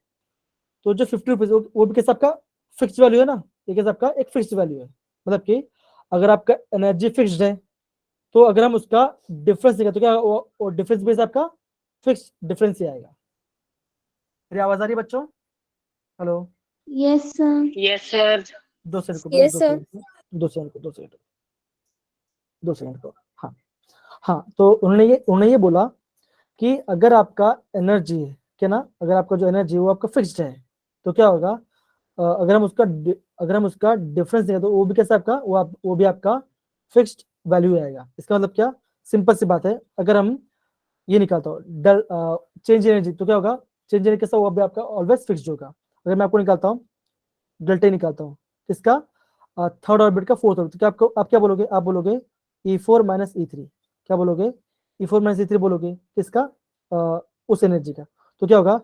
A: तो जो 50 रुपीज वो भी कैसे आपका फिक्स्ड वैल्यू है ना, ये कैसे आपका एक फिक्स्ड वैल्यू है। मतलब कि अगर आपका एनर्जी फिक्स्ड है तो अगर हम उसका डिफरेंस देखें तो क्या वो डिफरेंस बेस आपका फिक्स्ड डिफरेंस ही आएगा। मेरी आवाज आ रही है बच्चों? Hello,
C: Yes, sir.
E: Yes sir.
A: 2 second को,
C: Yes, sir.
A: 2 सेकंड को, हाँ हाँ। तो उन्होंने ये बोला कि अगर आपका एनर्जी है क्या ना, अगर आपका जो एनर्जी है वो आपका फिक्स्ड है तो क्या होगा, अगर हम उसका डिफरेंस देखें तो वो भी कैसा आपका वो भी आपका फिक्स्ड वैल्यू आएगा। इसका मतलब क्या, सिंपल सी बात है, अगर हम ये निकालता हूँ डल चेंज एनर्जी तो क्या होगा, चेंज एनर्जी कैसा, वो भी आपका ऑलवेज फिक्स्ड होगा। अगर मैं आपको निकालता हूँ डेल्टा निकालता हूँ किसका, थर्ड ऑर्बिट का फोर्थ ऑर्बिट, तो क्या आप क्या बोलोगे, आप बोलोगे E4 माइनस E3, क्या बोलोगे, E4 माइनस E3 बोलोगे किसका, उस एनर्जी का। तो क्या होगा,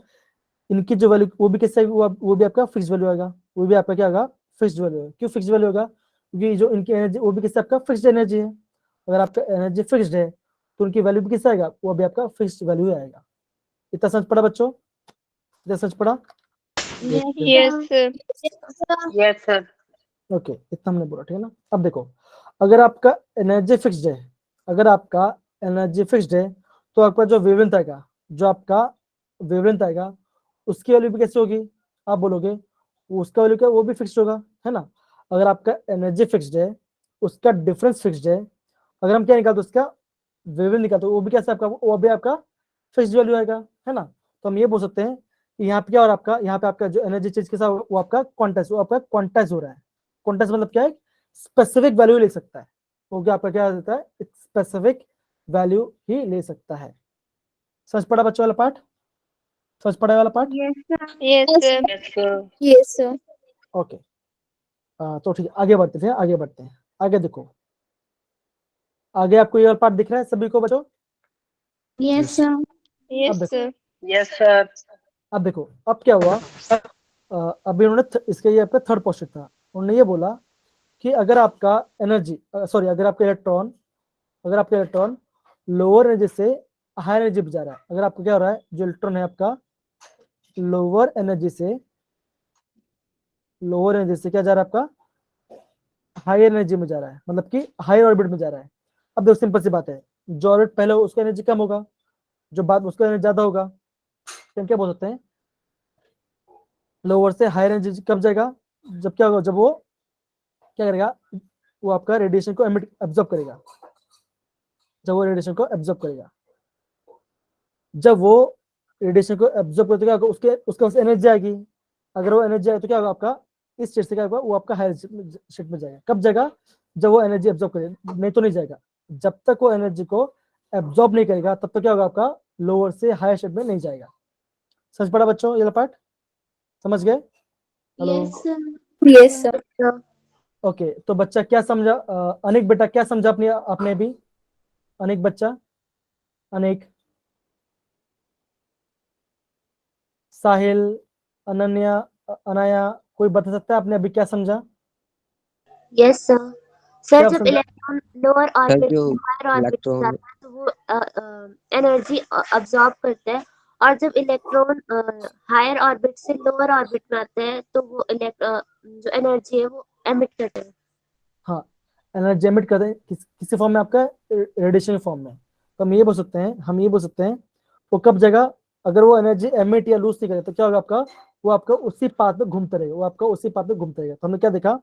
A: इनकी जो वैल्यू वो भी किससे, वो भी आपका फिक्स्ड वैल्यू आएगा, वो भी आपका क्या होगा फिक्स्ड वैल्यू है। क्यों फिक्स्ड वैल्यू होगा, क्योंकि जो इनकी एनर्जी वो भी किससे आपका फिक्स्ड एनर्जी है। अगर आपका एनर्जी फिक्स्ड है तो उनकी वैल्यू भी किससे आएगा, वो भी आपका फिक्स्ड वैल्यू आएगा। इतना समझ पड़ा बच्चों, इतना समझ पड़ा?
D: Yes, sir.
E: Yes sir.
A: Okay, इतना हमने बोला, ठीक है ना। अब देखो, अगर आपका एनर्जी फिक्स्ड है, अगर आपका एनर्जी फिक्स्ड है तो आपका जो वेवलेंथ आएगा, जो आपका वेवलेंथ आएगा उसकी वैल्यू भी कैसे होगी, आप बोलोगे उसका वैल्यू क्या, वो भी फिक्स्ड होगा, है ना। अगर आपका एनर्जी फिक्स्ड है, उसका डिफरेंस फिक्स्ड है, अगर हम क्या निकालते उसका वेवलेंथ निकालते वो भी कैसे आपका, वो भी आपका फिक्स्ड वैल्यू आएगा, है ना। तो हम ये बोल सकते हैं कि यहाँ पे क्या, और आपका यहाँ पे आपका जो एनर्जी चेंज के साथ वो आपका क्वांटाइज, वो आपका क्वांटाइज हो रहा है। क्वांटाइज मतलब क्या है, स्पेसिफिक वैल्यू ले सकता है, वो क्या आपका क्या देता है, एक स्पेसिफिक वैल्यू ही ले सकता है। समझ पड़ा बच्चों वाला पार्ट, समझ पड़ा वाला part?
D: Yes, sir.
E: Yes sir.
C: Yes, sir.
A: Okay, तो ठीक है, आगे बढ़ते हैं, आगे बढ़ते हैं। आगे देखो, आगे आपको ये वाला पार्ट दिख रहा है सभी को बच्चों?
C: Yes, sir.
D: Yes,
A: अब देखो,
D: sir.
E: Yes sir.
A: अब देखो अब क्या हुआ, अभी उन्होंने इसके ये आपका थर्ड पोस्टर था, उन्होंने ये बोला कि अगर आपका एनर्जी सॉरी अगर आपका इलेक्ट्रॉन लोअर एनर्जी से हायर एनर्जी पे जा रहा है, अगर आपका क्या हो रहा है, जो इलेक्ट्रॉन है आपका लोअर एनर्जी से क्या जा रहा है, आपका हायर एनर्जी में जा रहा है, मतलब कि हायर ऑर्बिट में जा रहा है। अब देखो सिंपल सी बात है, जो ऑर्बिट पहले उसका एनर्जी कम होगा, जो बाद उसका एनर्जी ज्यादा होगा, तो हम क्या बोल सकते हैं, लोअर से हायर एनर्जी कब जाएगा, जब क्या होगा, जब वो क्या करेगा, वो आपका रेडिएशन को एब्जॉर्ब करेगा, जब वो रेडिएशन को एब्जॉर्ब करेगा, जब वो रेडिएशन को एब्जॉर्ब करते तो उसके उसके पास एनर्जी आएगी। अगर वो एनर्जी आए तो क्या होगा, आपका इस स्टेट से क्या होगा, वो आपका हायर स्टेट में जाएगा। कब जाएगा, जब वो एनर्जी एब्जॉर्ब करेगा, नहीं तो नहीं जाएगा। जब तक वो एनर्जी को एब्जॉर्ब नहीं करेगा तब तक क्या होगा, आपका लोअर से हायर स्टेट में नहीं जाएगा। समझ पड़ा बच्चों ये पार्ट, समझ गए? Hello,
C: Yes, sir. Yes, sir.
A: Okay. तो बच्चा क्या समझा, अनेक बेटा क्या समझा अपने आपने भी, अनेक बच्चा, अनेक, साहिल, अनन्या, अनाया, कोई बता सकता है आपने अभी क्या समझा?
C: Yes, sir. सर
A: क्या
C: जब
A: ऑप्शन था?
C: इलेक्ट्रॉन लोअर
B: सर
C: ऑर्बिट
B: जो
C: से हायर ऑर्बिट में
B: इलेक्ट्रॉन
C: जाता है तो वो एनर्जी अब्सॉर्ब करता है, और जब इलेक्ट्रॉन हायर ऑर्बिट से लोअर ऑर्बिट में आता है तो वो जो एनर्जी है वो एमिट करता है।
A: हाँ, एनर्जी एमिट करते हैं किसी फॉर्म में, आपका रेडिएशन फॉर्म में। तो हम ये बोल सकते हैं वो कब जगह, अगर वो एनर्जी एमिट या लूज नहीं करे तो क्या होगा आपका, वो आपका उसी पाथ में घूमते रहेगा। तो हमने क्या देखा,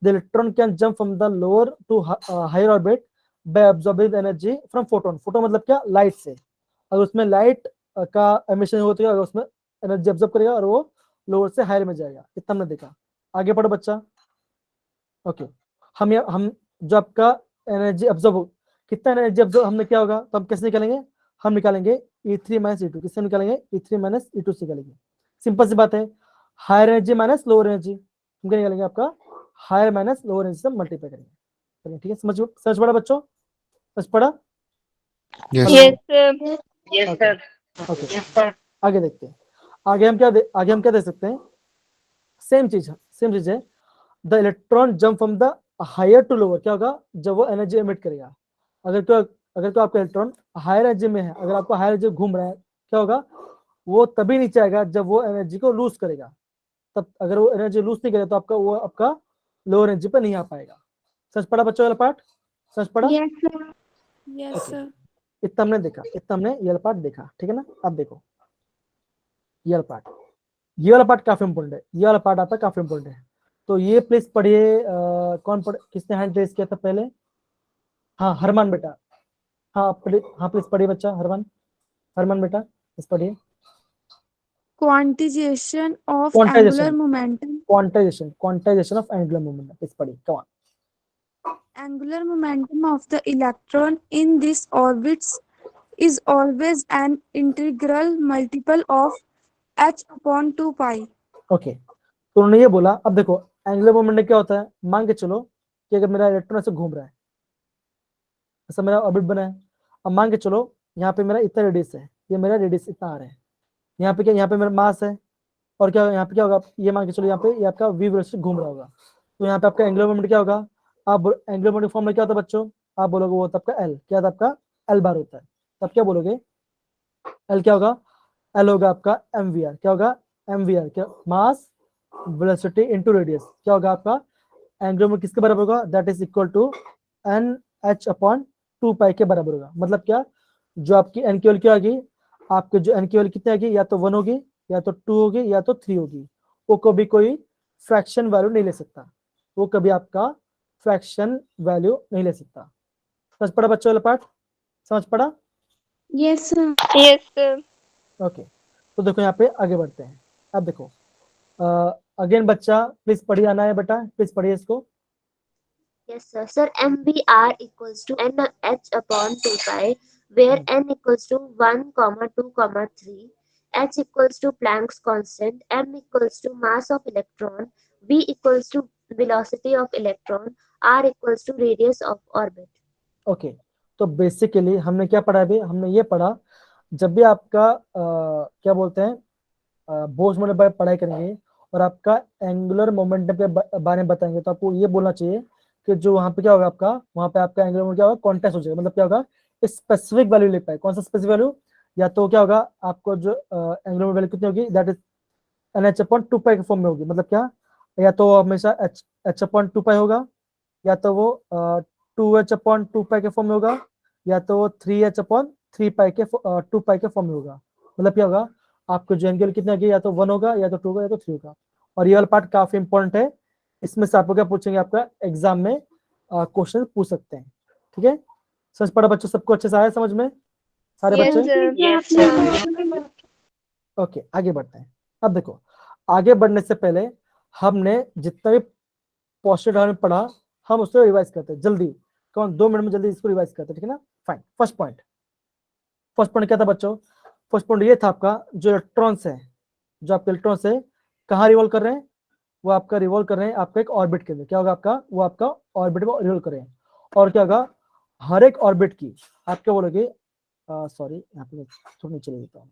A: the electron can jump from the lower to higher orbit by absorbing energy from photon. Photon मतलब क्या, लाइट से। अगर उसमें लाइट का एमिशन हो तो अगर उसमें एनर्जी ऑब्जर्व करेगा और वो लोअर से हायर में जाएगा। इतना हमने देखा। आगे पढ़ो बच्चा। ओके, हम जो आपका एनर्जी ऑब्जर्व हो, कितना एनर्जी ऑब्जर्व हमने क्या होगा, तो हम कैसे निकालेंगे, हम निकालेंगे E3 माइनस E2। किससे निकालेंगे, E3 माइनस E2 से निकालेंगे। सिंपल सी बात है, higher energy minus lower energy, हम क्या निकालेंगे, आपका हायर माइनस लोअर एनर्जी से मल्टीप्लाई करेंगे। चलिए ठीक है, समझ पड़ा बच्चों, समझ पड़ा?
B: Yes
A: hello,
D: Yes, sir.
E: Yes
A: okay
E: sir.
A: Okay, आगे देखते हैं। आगे हम क्या दे सकते हैं, सेम चीज है। The electron jump from the higher to lower, क्या होगा, जब वो एनर्जी एमिट करेगा। अगर तो आपका इलेक्ट्रॉन हायर एनर्जी में है, अगर आपका हायर एनर्जी घूम रहा है, क्या होगा, वो तभी नीचे आएगा जब वो एनर्जी को लूज करेगा। तब अगर वो एनर्जी लूज नहीं करे तो आपका लोअर एनर्जी पे नहीं आ पाएगा। समझ पड़ा बच्चों वाला पार्ट, समझ पड़ा?
C: Yes sir.
F: Yes
A: Okay.
F: Sir.
A: इतना हमने ये वाला पार्ट देखा, ठीक है ना। अब देखो ये वाला पार्ट काफी इंपॉर्टेंट है, ये वाला पार्ट आपका काफी इंपॉर्टेंट है। तो ये प्लीज पढ़िए, किसने हैंड रेज किया था पहले? हाँ, हरमान बेटा। हाँ प्लीज पढ़िए बच्चा, हरमान बेटा प्लीज पढ़िए।
F: Quantization of
A: quantization
F: angular momentum.
A: Quantization of angular momentum, please पढ़िए, come on.
F: Angular momentum of the electron in these orbits is always an integral multiple of h upon 2 pi.
A: Okay, तो उन्होंने ये बोला, अब देखो angular momentum क्या होता है, मान के चलो कि अगर मेरा इलेक्ट्रॉन ऐसे घूम रहा है, ऐसा मेरा ऑर्बिट बना है। अब मान के चलो यहाँ पे मेरा इतना रेडियस है, ये मेरा रेडियस इतना आ रहा है, यहाँ पे मेरा मास है, और क्या यहाँ पे क्या होगा, ये मान के चलो यहाँ पे ये आपका v वेलोसिटी घूम रहा होगा, तो यहाँ पे आपका एंगुलर मोमेंट क्या होगा, आप एंगुलर मोमेंट फॉर्मूला क्या होता है बच्चों, आप बोलोगे वो होता है आपका L, क्या होता है आपका L बार होता है। तब क्या बोलोगे, L क्या होगा, L होगा आपका mvr, क्या होगा mvr, क्या, मास वेलोसिटी इनटू रेडियस, क्या होगा आपका एंगुलर मोमेंट किसके बराबर होगा, that is equal to NH upon 2 pi के बराबर होगा। मतलब क्या, जो आपकी n की वैल्यू क्या होगी, आपके जो n की वैल्यू कितनी आएगी, या तो 1 होगी, या तो 2 होगी, या तो 3 होगी। वो कभी कोई फ्रैक्शन वैल्यू नहीं ले सकता, वो कभी आपका फ्रैक्शन वैल्यू नहीं ले सकता। समझ पड़ा बच्चों वाला पार्ट, समझ पड़ा?
C: Yes sir.
D: Yes, sir.
A: Okay, तो देखो यहाँ पे आगे बढ़ते हैं। अब देखो अगेन बच्चा प्लीज पढ़िए, आना है बेटा प्लीज पढ़िए इसको।
C: Yes, sir. Sir, MBR equals to NH upon 2 pi, where N equals to 1, 2, 3, H equals to Planck's constant, M equals to mass of electron, V equals to velocity of electron, R equals to radius of orbit.
A: Okay, तो basically हमने क्या पढ़ा अभी, हमने ये पढ़ा, जब भी आपका क्या बोलते हैं बोर्ड में पढ़ाई करेंगे और आपका एंगुलर मोमेंटम के बारे में बताएंगे, तो आपको ये बोलना चाहिए कि जो वहां पे क्या होगा, आपका वहां पे आपका एंगुलर मोमेंटम क्या होगा, कॉन्टेस्ट हो जाएगा। मतलब क्या होगा, स्पेसिफिक वैल्यू ले पाए। कौन सा स्पेसिफिक वैल्यू, या तो क्या होगा, आपको जो एंगुलर वैल्यू कितनी होगी, that is NH upon 2 pi के फॉर्म में होगी। मतलब क्या, या तो हमेशा H अपॉन 2 पाई होगा, या तो वो 2H अपॉन 2 पाई के फॉर्म में होगा, या तो वो 3H अपॉन 2 पाई के फॉर्म में होगा। मतलब क्या होगा, आपको जो एंगल कितना होगी, या तो 1 होगा, या तो 2 होगा, या तो 3 होगा। और ये वाला पार्ट काफी इंपॉर्टेंट है, इसमें से आपको क्या पूछेंगे, आपका एग्जाम में क्वेश्चन पूछ सकते हैं। ठीक है, समझ पड़ा बच्चों, सबको अच्छे से आया समझ में सारे
D: Yes,
A: बच्चे?
D: sir.
E: Yes sir.
A: ओके, आगे बढ़ते हैं। अब देखो, आगे बढ़ने से पहले हमने जितना भी पोस्टर में पढ़ा, हम उसको रिवाइज करते हैं जल्दी, कौन 2 मिनट में जल्दी इसको रिवाइज करते हैं, ठीक है ना। फाइन, फर्स्ट पॉइंट क्या था बच्चों, फर्स्ट पॉइंट ये था आपका, जो इलेक्ट्रॉन्स है, जो आपके इलेक्ट्रॉन्स है कहाँ रिवॉल्व कर रहे हैं, वो आपका रिवॉल्व कर रहे हैं आपका एक ऑर्बिट के अंदर। क्या होगा आपका, वो आपका ऑर्बिट में रिवॉल्व कर रहे हैं। और क्या होगा, हर एक ऑर्बिट की आप क्या बोलोगे, सॉरी यहाँ पे थोड़ा नीचे ले लेता हूँ।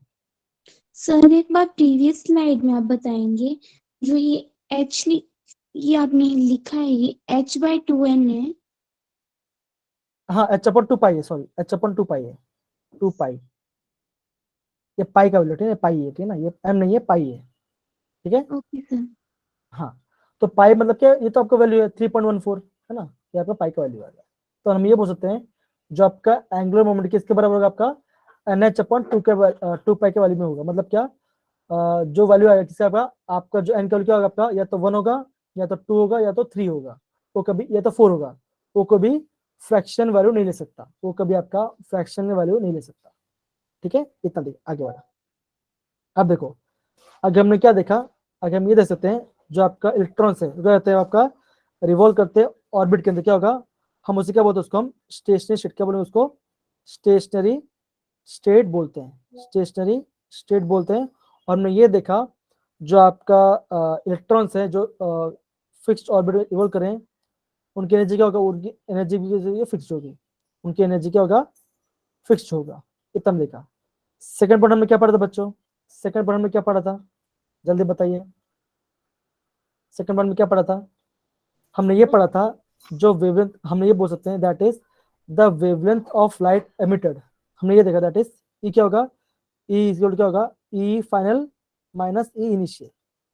C: सर एक बार प्रीवियस स्लाइड में आप बताएंगे, जो ये H ये आपने लिखा है, ये H/2n है,
A: हाँ h अपॉन 2 पाई है, सॉरी h अपॉन 2 पाई है, 2 पाई, ये पाई का वैल्यू ठीक है, पाई है ठीक है ना, ये m नहीं है पाई है, ठीक है।
F: Okay sir.
A: हाँ तो पाई मतलब क्या, ये तो आपका वैल्यू है 3.14 है ना, ये आपका पाई का वैल्यू आ गया। तो हम ये बोल सकते हैं जो आपका एंगुलर मोमेंट किसके बराबर होगा, आपका NH अपॉन 2 पाई के वैल्यू में होगा। मतलब क्या, जो वैल्यू आएगा किसका, आपका जो एन का वैल्यू क्या होगा आपका, या तो 1 होगा, या तो 2 होगा, या तो 3 होगा, वो कभी या तो 4 होगा, वो कभी फ्रैक्शन वैल्यू नहीं ले सकता, वो कभी आपका फ्रैक्शन वैल्यू नहीं ले सकता, ठीक है। इतना देखिए आगे बढ़ा। अब देखो आगे हमने क्या देखा, आगे हम ये देख सकते हैं जो आपका इलेक्ट्रॉन्स है क्या कहते हैं आपका, रिवॉल्व करते हैं ऑर्बिट के अंदर, क्या होगा, हम उसे क्या बोलते हैं, उसको हम स्टेशनरी स्टेट, क्या बोलेंगे उसको, स्टेशनरी स्टेट बोलते हैं, स्टेशनरी स्टेट बोलते हैं। और हमने ये देखा जो आपका इलेक्ट्रॉन्स है जो फिक्स्ड ऑर्बिट में रिवॉल्व करें, उनकी एनर्जी क्या होगा, उनकी एनर्जी भी फिक्स्ड होगी, उनकी एनर्जी क्या होगा, फिक्स्ड होगा। इतना हमने देखा। सेकंड पॉइंट हमने क्या पढ़ा था बच्चों, सेकंड पॉइंट हमने क्या पढ़ा था, जल्दी बताइए, सेकंड पॉइंट में क्या पढ़ा था, हमने ये पढ़ा था जो वेवलेंथ, हमने ये बोल सकते हैं that is the wavelength of light emitted. हमने ये देखा दैट इज ई क्या होगा, ई इक्वल क्या होगा, ई फाइनल माइनस ई इनिशियल।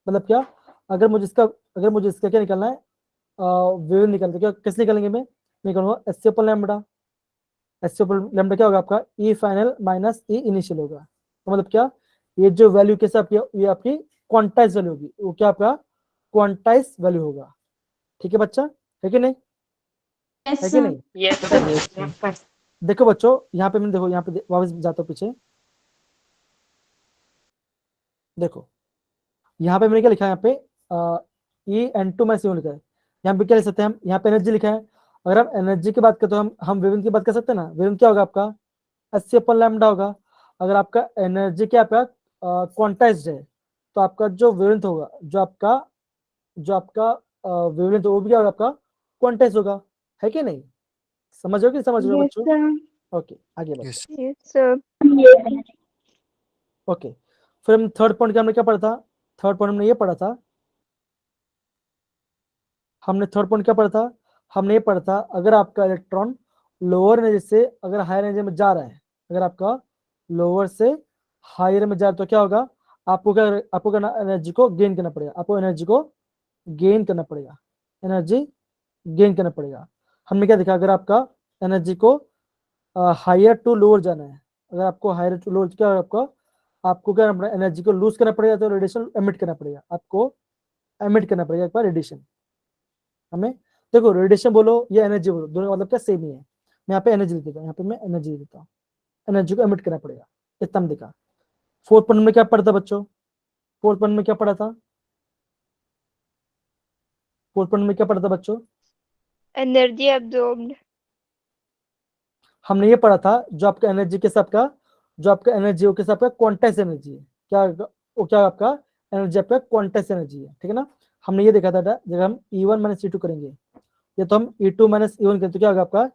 A: मतलब क्या, अगर मुझे इसका क्या निकालना है, वेव निकालना, क्या कैसे निकालेंगे, मैं निकालूंगा एस अपन लैम्बडा, एस अपन लैम्बडा क्या होगा आपका, ई फाइनल माइनस ई इनिशियल होगा। तो मतलब क्या, ये जो वैल्यू कैसे आपकी, ये आपकी क्वांटाइज वैल्यू होगी, वो क्या आपका क्वांटाइज वैल्यू होगा, ठीक है बच्चा, है कि नहीं, है कि नहीं।
E: Yes sir.
A: देखो बच्चों यहाँ पे, मैं देखो यहाँ पे वापस जाता हूँ पीछे, देखो यहाँ पे मैंने क्या लिखा है, यहाँ पे E n2 माइनस लिखा है, यहाँ पे क्या लिख सकते हैं हम, यहाँ पे एनर्जी लिखा है। अगर हम एनर्जी की बात करते तो हम वेवलेंथ की बात कर सकते हैं ना, वेवलेंथ क्या होगा आपका 80 अपन लैम्बडा होगा। अगर आपका एनर्जी क्या आपका क्वांटाइज्ड है, तो आपका जो वेवलेंथ होगा, जो आपका वेवलेंथ वो भी क्या होगा आपका क्वांटाइज होगा, है कि नहीं, समझ रहे हो कि समझ रहे हो
D: Yes,
A: बच्चों।
D: sir.
A: ओके आगे बढ़ते
B: यस
A: हैं।
D: Yes, sir.
A: ओके फिर हम थर्ड पॉइंट का हमने क्या पढ़ा था, थर्ड पॉइंट हमने ये पढ़ा था, हमने थर्ड पॉइंट क्या पढ़ा था, हमने ये पढ़ा था अगर आपका इलेक्ट्रॉन लोअर एनर्जी से अगर हायर एनर्जी में जा रहा है, अगर आपका लोअर से हायर में जा रहा है तो क्या होगा, आपको करना, एनर्जी को गेन करना पड़ेगा, आपको एनर्जी को गेन करना पड़ेगा, एनर्जी गेन करना पड़ेगा। हमने क्या देखा, अगर आपका एनर्जी को हायर टू लोअर जाना है, अगर आपको हायर टू लोअर क्या आपको क्या करना पड़ेगा, एनर्जी को लूज करना पड़ेगा, तो रेडिएशन एमिट करना पड़ेगा, आपको एमिट करना पड़ेगा एक बार रेडिएशन। हमें देखो रेडिएशन बोलो या एनर्जी बोलो, दोनों मतलब क्या सेम ही है। मैं यहाँ पे एनर्जी लिख देता हूँ, यहाँ पे मैं एनर्जी लिख देता हूँ, एनर्जी को एमिट करना पड़ेगा, इतना हम देखा। फोर्थ पॉइंट में क्या पढ़ा था बच्चों, फोर्थ पॉइंट में क्या पढ़ा था, फोर्थ पॉइंट में क्या पढ़ा था बच्चों,
D: Energy absorbed.
A: हमने ये पढ़ा था जो आपका एनर्जी के साथ का, जो आपका एनर्जी वो किस आपका क्वांटाइज एनर्जी है, क्या वो क्या आपका एनर्जी आपका क्वांटाइज एनर्जी है, ठीक है ना। हमने ये देखा था जब हम E1 माइनस E2 करेंगे, या तो हम E2 माइनस E1 करें तो क्या होगा आपका,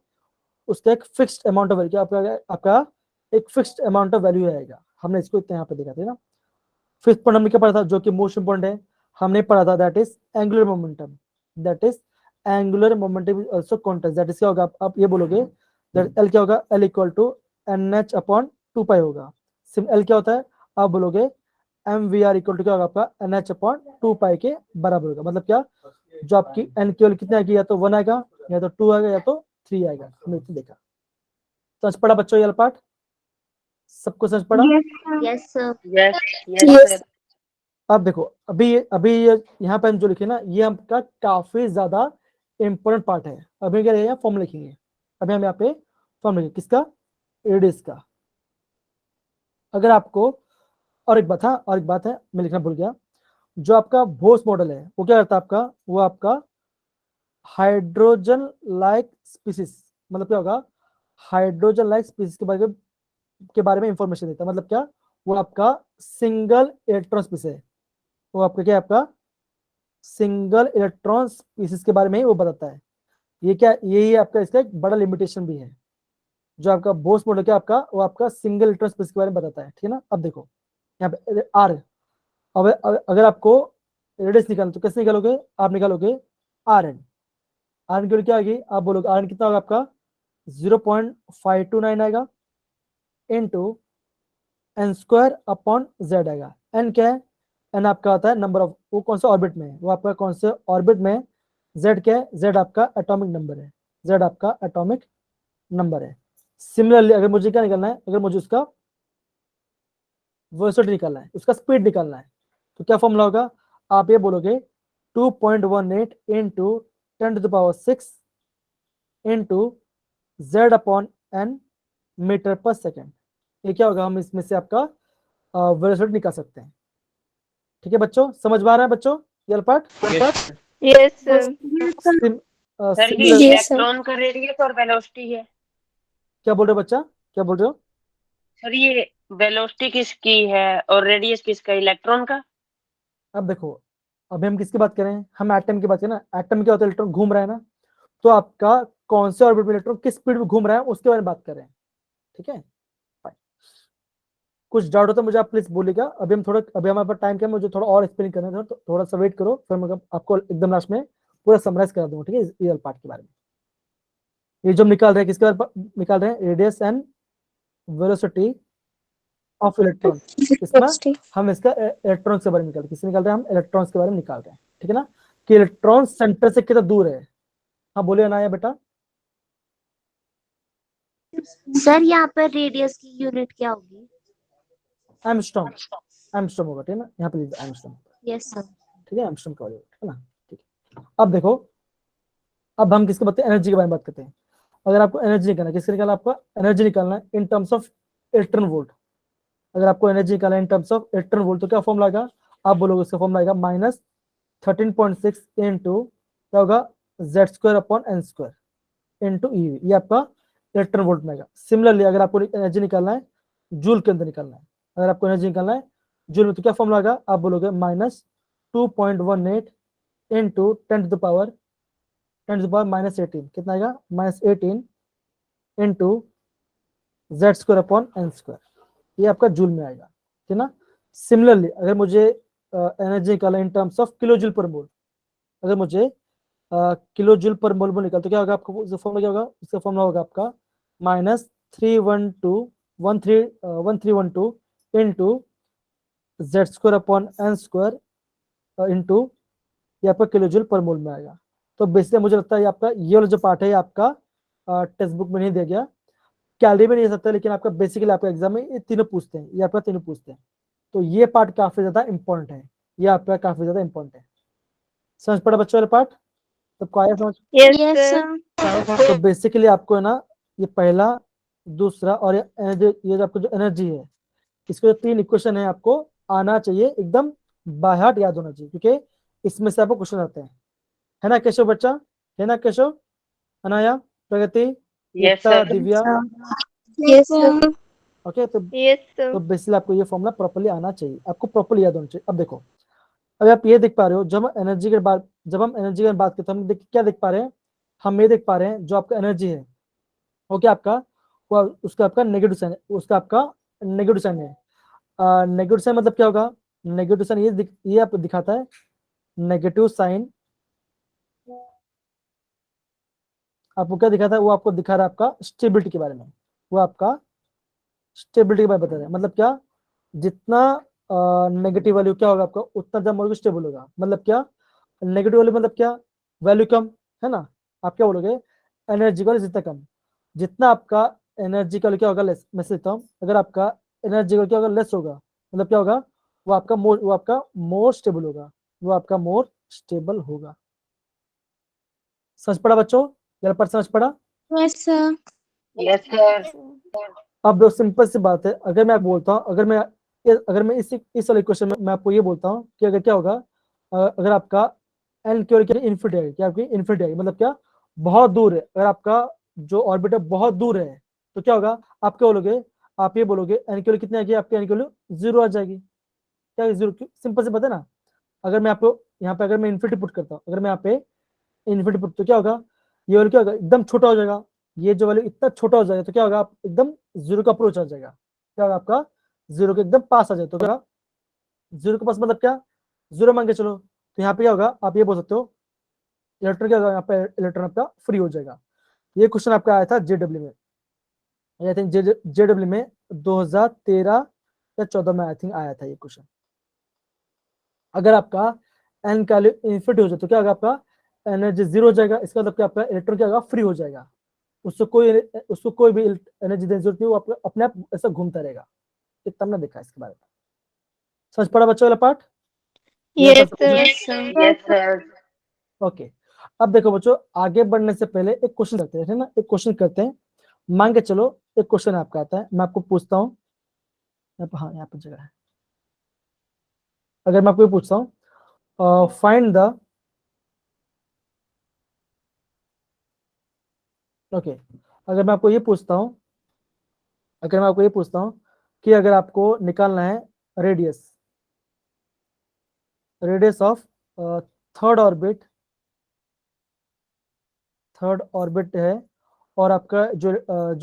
A: उसका एक फिक्स्ड अमाउंट ऑफ वैल्यू, क्या आपका एक फिक्स्ड अमाउंट ऑफ वैल्यू आएगा। हमने इसको इतना यहाँ पे देखा था ना। फिफ्थ पॉइंट हमने क्या पढ़ा था जो कि मोस्ट इंपॉर्टेंट है, हमने पढ़ा था that is angular momentum, that is angular momentum is also quantize, that is क्या होगा, आप ये बोलोगे दैट एल क्या होगा, L equal to NH upon 2 pi होगा। सिम एल क्या होता है, आप बोलोगे MVR इक्वल टू क्या होगा आपका NH अपॉन 2 पाई के बराबर होगा। मतलब क्या, जो आपकी एन केवल कितने आएगी, या तो 1 आएगा, या तो 2 आएगा, या तो 3 आएगा। हमने इतना देखा, समझ पड़ा बच्चों ये पार्ट, सबको समझ पड़ा।
C: Yes, sir.
E: Yes yes sir.
A: अब देखो अभी यहाँ पे हम जो लिखे ना, ये हमका काफी ज्यादा इंपॉर्टेंट पार्ट है। अभी क्या यहाँ फॉर्म लिखेंगे, अभी हम यहाँ पे फॉर्म लिखेंगे किसका, रेडियस का। अगर आपको, और एक बात, हाँ और एक बात है मैं लिखना भूल गया, जो आपका बोस मॉडल है वो क्या करता है आपका, वो आपका हाइड्रोजन लाइक स्पीसीज, मतलब क्या होगा, हाइड्रोजन लाइक स्पीसीज के बारे में इंफॉर्मेशन देता है। मतलब क्या, वो आपका सिंगल इलेक्ट्रॉन स्पीसीज है, वो आपका क्या है, आपका सिंगल इलेक्ट्रॉन स्पीसीज के बारे में ही वो बताता है। ये क्या, यही आपका इसका एक बड़ा लिमिटेशन भी है, जो आपका बोस मॉडल क्या आपका, वो आपका सिंगल इलेक्ट्रॉन स्पीसीज के बारे में बताता है, ठीक है ना। अब देखो यहाँ पे आर, अब अगर आपको रेडियस निकालना तो कैसे निकालोगे, आप निकालोगे आर एन, आर एन की क्या आएगी, आप बोलोगे आर एन कितना होगा आपका 0.529 आएगा into n square upon z आएगा। n क्या है? n आपका आता है नंबर ऑफ, वो कौन सा ऑर्बिट में है, वो आपका कौन से ऑर्बिट में है। z क्या है? z आपका एटॉमिक नंबर है, z आपका एटॉमिक नंबर है। सिमिलरली अगर मुझे क्या निकालना है, अगर मुझे उसका वेलोसिटी निकालना है, उसका स्पीड निकालना है, तो क्या फॉर्मूला होगा? आप ये बोलोगे 2.18 into 10⁻6 into z upon n metre पर सेकेंड। ये क्या होगा? हम इसमें से आपका वेलोसिटी निकाल सकते हैं। ठीक है बच्चों, समझ में आ रहा है बच्चों ये पार्ट?
D: Yes, sir.
E: सर ये
D: Yes,
E: इलेक्ट्रॉन का रेडियस और वेलोसिटी है।
A: क्या बोल रहे हो बच्चा, क्या बोल रहे हो?
E: सर ये वेलोसिटी किसकी है और रेडियस किसका, इलेक्ट्रॉन का?
A: अब देखो, अभी हम किसकी बात करें? हम एटम की बात करें ना। एटम में क्या होता है? इलेक्ट्रॉन घूम रहा है ना, तो आपका कौन से ऑर्बिट में इलेक्ट्रॉन किस स्पीड में घूम रहा है उसके बारे में बात कर रहे हैं। ठीक है, कुछ डाउट हो तो मुझे आप प्लीज बोलिएगा। अभी हमारे पास टाइम क्या है, मुझे थोड़ा और एक्सप्लेन करना है, तो थोड़ा सा वेट करो, फिर मैं आपको एकदम लास्ट में पूरा समराइज करा दूंगा। ठीक है, रियल पार्ट के बारे में। ये जो हम निकाल रहे हैं, किसके बारे में निकाल रहे हैं? Radius and velocity of electron. इसमें हम इसका इलेक्ट्रॉन के बारे में निकाल रहे हैं। किससे निकाल रहे हैं? हम इलेक्ट्रॉन्स के बारे में निकाल रहे हैं। ठीक है ना, कि इलेक्ट्रॉन सेंटर से कितना दूर है। हाँ बोलिए अनाया बेटा।
C: सर यहाँ पर रेडियस की यूनिट क्या होगी?
A: एंगस्ट्रॉम, एंगस्ट्रॉम होगा। ठीक है ना, यहाँ पे एंगस्ट्रॉम।
C: Yes sir.
A: ठीक है, एंगस्ट्रॉम का ठीक है ना। ठीक है, अब देखो, अब हम किसके बात करते हैं? एनर्जी के बारे में बात करते हैं। अगर आपको एनर्जी निकालना है, किसके निकालना? आपका एनर्जी निकालना है इन टर्म्स ऑफ इलेक्ट्रॉन वोल्ट। अगर आपको एनर्जी निकालना है इन टर्म्स ऑफ इलेक्ट्रॉन वोल्ट, तो क्या फॉर्मूला आएगा? आप बोलोगे उसका फॉर्मूला आएगा -13.6 इंटू क्या होगा? Z square upon N square into eV. ये आपका इलेक्ट्रॉन वोल्ट में आएगा। सिमिलरली अगर आपको एनर्जी निकालना है जूल के अंदर निकालना है, अगर आपको एनर्जी निकालना है जूल में, तो क्या फॉर्मूला आएगा? आप बोलोगे -2.18 इंटू 10⁻18, कितना आएगा? -18 into Z square upon N square. ये आपका जूल में आएगा। ठीक है ना। सिमिलरली अगर मुझे एनर्जी निकालना in terms of kilojoule per mole, अगर मुझे किलो जूल पर मोल में निकाल, तो क्या होगा? आपको फॉर्मूला क्या होगा? उसका फॉर्मूला होगा आपका -1312 into Z square upon N square into ये आपका किलो जूल पर मोल में आएगा। तो बेसिकली मुझे लगता है आपका ये वाला जो पार्ट है ये आपका टेक्स्ट बुक में नहीं दिया गया, कैलोरी में नहीं दे सकता, लेकिन आपका बेसिकली आपका एग्जाम में ये तीनों पूछते हैं, ये आपका तीनों पूछते हैं। तो ये पार्ट काफी ज्यादा इंपॉर्टेंट है, ये आपका काफी ज्यादा इंपॉर्टेंट है। समझ पड़ा बच्चों वाला पार्ट? सबको आया समझ?
D: Yes,
C: yes
D: sir.
C: सर।
A: तो बेसिकली आपको है ना, ये पहला, दूसरा और ये जो आपको जो एनर्जी है, इसके जो 3 इक्वेशन है आपको आना चाहिए, एकदम बाय हार्ट याद होना चाहिए, क्योंकि इसमें से आपको क्वेश्चन आते हैं। है ना केशव बच्चा? है ना Keshav, Anaya, Pragati,
E: yes
A: Ekta,
E: sir.
A: Divya?
F: Yes, sir.
A: Okay, तो
D: Yes, sir.
A: बेसिकली आपको ये फॉर्मूला प्रॉपर्ली आना चाहिए, आपको प्रॉपर्ली याद होना चाहिए। अब देखो, अगर आप ये देख पा रहे हो, जब हम एनर्जी की बात करते हैं, हम क्या देख पा रहे हैं? हम ये देख पा रहे हैं जो आपका एनर्जी है वो क्या आपका, वो उसका आपका नेगेटिव साइन है, उसका आपका नेगेटिव साइन है। नेगेटिव साइन मतलब क्या होगा? नेगेटिव साइन ये आपको दिखाता है, नेगेटिव साइन आपको क्या दिखाता है? वो आपको दिखा रहा है आपका स्टेबिलिटी के बारे में, वो आपका स्टेबिलिटी के बारे में बता रहा है। मतलब क्या? जितना नेगेटिव वैल्यू क्या होगा आपका, उतना ज्यादा मॉलिक्यूल स्टेबल होगा। मतलब क्या? नेगेटिव वैल्यू मतलब क्या? वैल्यू कम है ना, आप क्या बोलोगे? एनर्जी का जितना कम, जितना आपका एनर्जी का क्या होगा लेस। मैं देता हूँ, अगर आपका एनर्जी का क्या होगा? लेस होगा, मतलब क्या होगा? वो आपका मोर स्टेबल होगा, वो आपका मोर स्टेबल होगा। समझ पड़ा बच्चों? मेरा पर समझ पड़ा?
F: Yes, sir.
E: Yes sir.
A: अब दो सिंपल सी बात है, अगर मैं बोलता हूँ, अगर मैं इस वाले क्वेश्चन में मैं आपको ये बोलता हूँ कि अगर क्या होगा, अगर आपका एन की वैल्यू इन्फिनिटी है, क्या आपकी इन्फिनिटी है, मतलब क्या? बहुत दूर है। अगर आपका जो ऑर्बिट है बहुत दूर है, तो क्या होगा? आप क्या बोलोगे? आप ये बोलोगे एन की वैल्यू कितनी आएगी? आपकी एन की वैल्यू 0 आ जाएगी। क्या 0? सिंपल से पता है ना। अगर मैं आपको यहाँ पे अगर मैं इन्फिनिटी पुट करता हूँ, अगर मैं यहाँ पे इन्फिनिटी पुट, तो क्या होगा? ये वैल्यू क्या होगा? एकदम छोटा हो जाएगा। ये जो वैल्यू इतना छोटा हो जाएगा, तो क्या होगा? आप एकदम 0 का अप्रोच आ जाएगा। क्या होगा? आपका 0 के एकदम पास आ जाए, तो क्या? 0 के पास मतलब क्या? 0 मान के चलो, तो यहाँ पे क्या होगा? आप ये बोल सकते हो इलेक्ट्रॉन क्या होगा? यहाँ पे इलेक्ट्रॉन आपका फ्री हो जाएगा। ये क्वेश्चन आपका आया था जेडब्ल्यू में, आई थिंक जेडब्ल्यू में 2013 या 14 में आई थिंक आया था ये क्वेश्चन। अगर आपका एन का इन्फिनिट हो जाए तो क्या होगा, आपका एनर्जी जीरो हो जाएगा, इसका मतलब क्या आपका इलेक्ट्रॉन क्या होगा, फ्री हो जाएगा, उसको कोई भी एनर्जी देने की जरूरत नहीं, वो अपने आप ऐसा घूमता रहेगा। इतना हमने देखा इसके बारे में। समझ पड़ा बच्चों वाला part?
D: Yes, sir.
E: Yes sir.
A: Okay, अब देखो बच्चों, आगे बढ़ने से पहले एक क्वेश्चन करते हैं, है ना, एक क्वेश्चन करते हैं। मान के चलो एक क्वेश्चन आपका आता है, मैं आपको पूछता हूँ, हाँ यहाँ पर जगह है। अगर मैं आपको ये पूछता हूँ, फाइंड द, ओके, अगर मैं आपको ये पूछता हूँ, अगर मैं आपको ये पूछता हूँ कि अगर आपको निकालना है रेडियस ऑफ थर्ड ऑर्बिट है, और आपका जो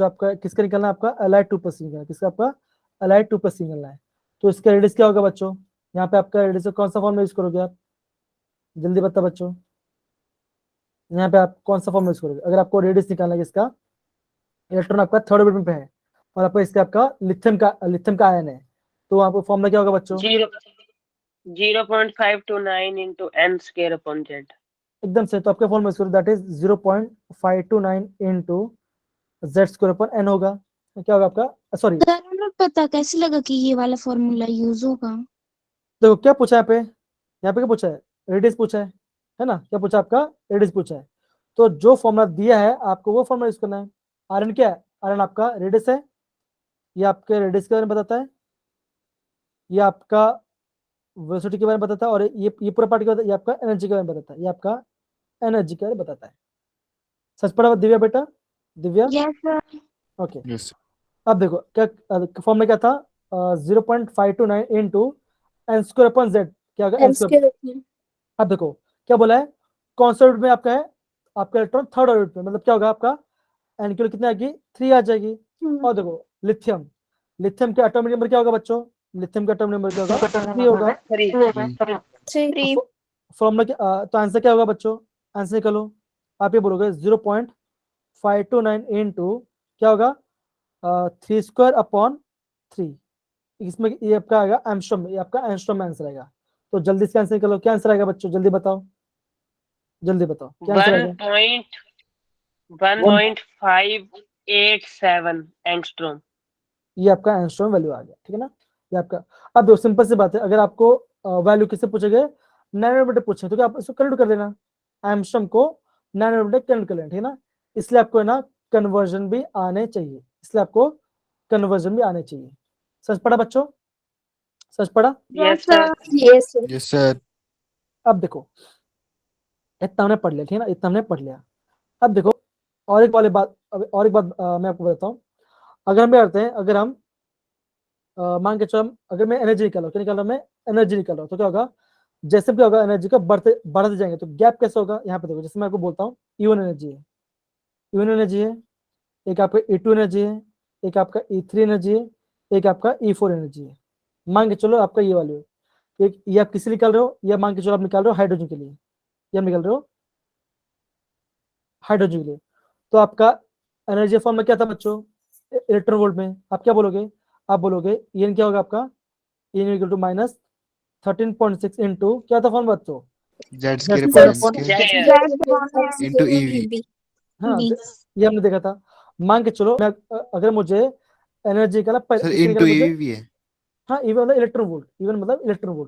A: आपका किसका निकलना है, आपका अलाइड 2+ निकलना है, किसका, आपका अलाइड 2+ निकलना है। तो इसका रेडियस क्या होगा बच्चों? यहाँ पे आपका रेडियस कौन सा फॉर्म यूज करोगे आप, जल्दी बता बच्चों, यहाँ पे आप कौन सा फॉर्म यूज करोगे? अगर आपको रेडियस निकालना है, इसका इलेक्ट्रॉन आपका थर्ड ऑर्बिट में है, और आपका इसका आपका लिथियम का आयन है, तो वहाँ पर फॉर्मूला क्या होगा बच्चों?
E: 0.529 into n square upon z।
A: एकदम से, तो आपका फॉर्मूला यूज करो, दैट इज 0.529 into z² होगा। तो क्या होगा आपका, सॉरी
F: सर हमें पता कैसे लगा कि ये वाला फॉर्मूला यूज होगा?
A: देखो क्या पूछा है यहाँ पे क्या पूछा है, रेडियस पूछा है ना, क्या पूछा आपका, रेडियस पूछा है। तो जो फॉर्मूला दिया है आपको वो फॉर्मूला यूज करना है। आरएन क्या है, आरएन आपका रेडियस है, ये आपके रेडियस के बारे में बताता है, ये आपका वेलोसिटी के बारे में बताता है, और ये पूरा पार्ट क्या बताता है, ये आपका एनर्जी के बारे में बताता है, ये आपका एनर्जी के बारे में बताता है। सच पड़ा दिव्या बेटा, Divya?
F: Yes sir.
A: Okay,
B: yes
A: अब देखो क्या फॉर्मूला क्या था, 0.529 into n²/z, क्या होगा, n²। अब देखो क्या बोला है, कौन सा ऑर्बिट में आपका है, आपका इलेक्ट्रॉन थर्ड ऑर्बिट में, मतलब क्या होगा आपका एन की कितनी आएगी, 3 आ जाएगी। और देखो लिथियम का एटॉमिक नंबर क्या होगा बच्चों, लिथियम का एटॉमिक नंबर क्या होगा, 3 होगा।
E: 3।
A: फॉर्मूला तो आंसर क्या होगा बच्चों, आंसर निकालो, आप ये बोलोगे 0.529 into क्या होगा, 3²/3, इसमें ये आपका आएगा एंगस्ट्रॉम, ये आपका एंगस्ट्रॉम में आंसर आएगा। तो जल्दी से आंसर निकालो, क्या आंसर आएगा बच्चों, जल्दी बताओ, क्या आंसर आएगा?
E: 1.587 एंगस्ट्रॉम।
A: ये आपका एंगस्ट्रॉम वैल्यू आ गया, ठीक है ना, ये आपका। अब देखो सिंपल सी बात है, अगर आपको वैल्यू किससे पूछेंगे, नैनोमीटर पूछे, तो क्या आप इसको कन्वर्ट कर देना, एंगस्ट्रॉम को नैनोमीटर कन्वर्ट कर लेना, ठीक है ना। इसलिए आपको है ना कन्वर्जन भी आने चाहिए, सच पड़ा बच्चों, सच पड़ा?
E: Yes sir.
B: यस सर
A: अब देखो इतना हमने पढ़ लिया, ठीक है ना, इतना हमने पढ़ लिया। अब देखो और एक बात मैं आपको बताता हूँ। अगर हम क्या करते हैं, अगर हम मान के चलो, अगर मैं एनर्जी निकाल रहा हूँ, क्या निकाल रहा हूँ मैं, एनर्जी निकाल रहा हूँ, तो क्या होगा, जैसे भी होगा एनर्जी का बढ़ते जाएंगे, तो गैप कैसे होगा, यहाँ पे देखो, जैसे मैं आपको बोलता हूँ E1 एनर्जी है, एक आपका E2 एनर्जी है, एक आपका E3 एनर्जी है, एक आपका E4 एनर्जी है। मान के चलो आपका ये वाली है, एक ये आप किसी निकाल रहे हो, या मान के चलो आप निकाल रहे हो हाइड्रोजन के लिए, ये आप निकाल रहे हो हाइड्रोजन के लिए, तो आपका एनर्जी फॉर्म में क्या था बच्चों, इलेक्ट्रॉन वोल्ट में, आप क्या बोलोगे, आप बोलोगे ये क्या होगा आपका, E इक्वल टू -13.6 इंटू क्या था फॉर्म बच्चों,
B: z² into ev।
A: हाँ ये हमने देखा था। मान के चलो मैं अगर मुझे एनर्जी का
B: सर into ev भी है।
A: हाँ इवन मतलब इलेक्ट्रॉन वोल्ट,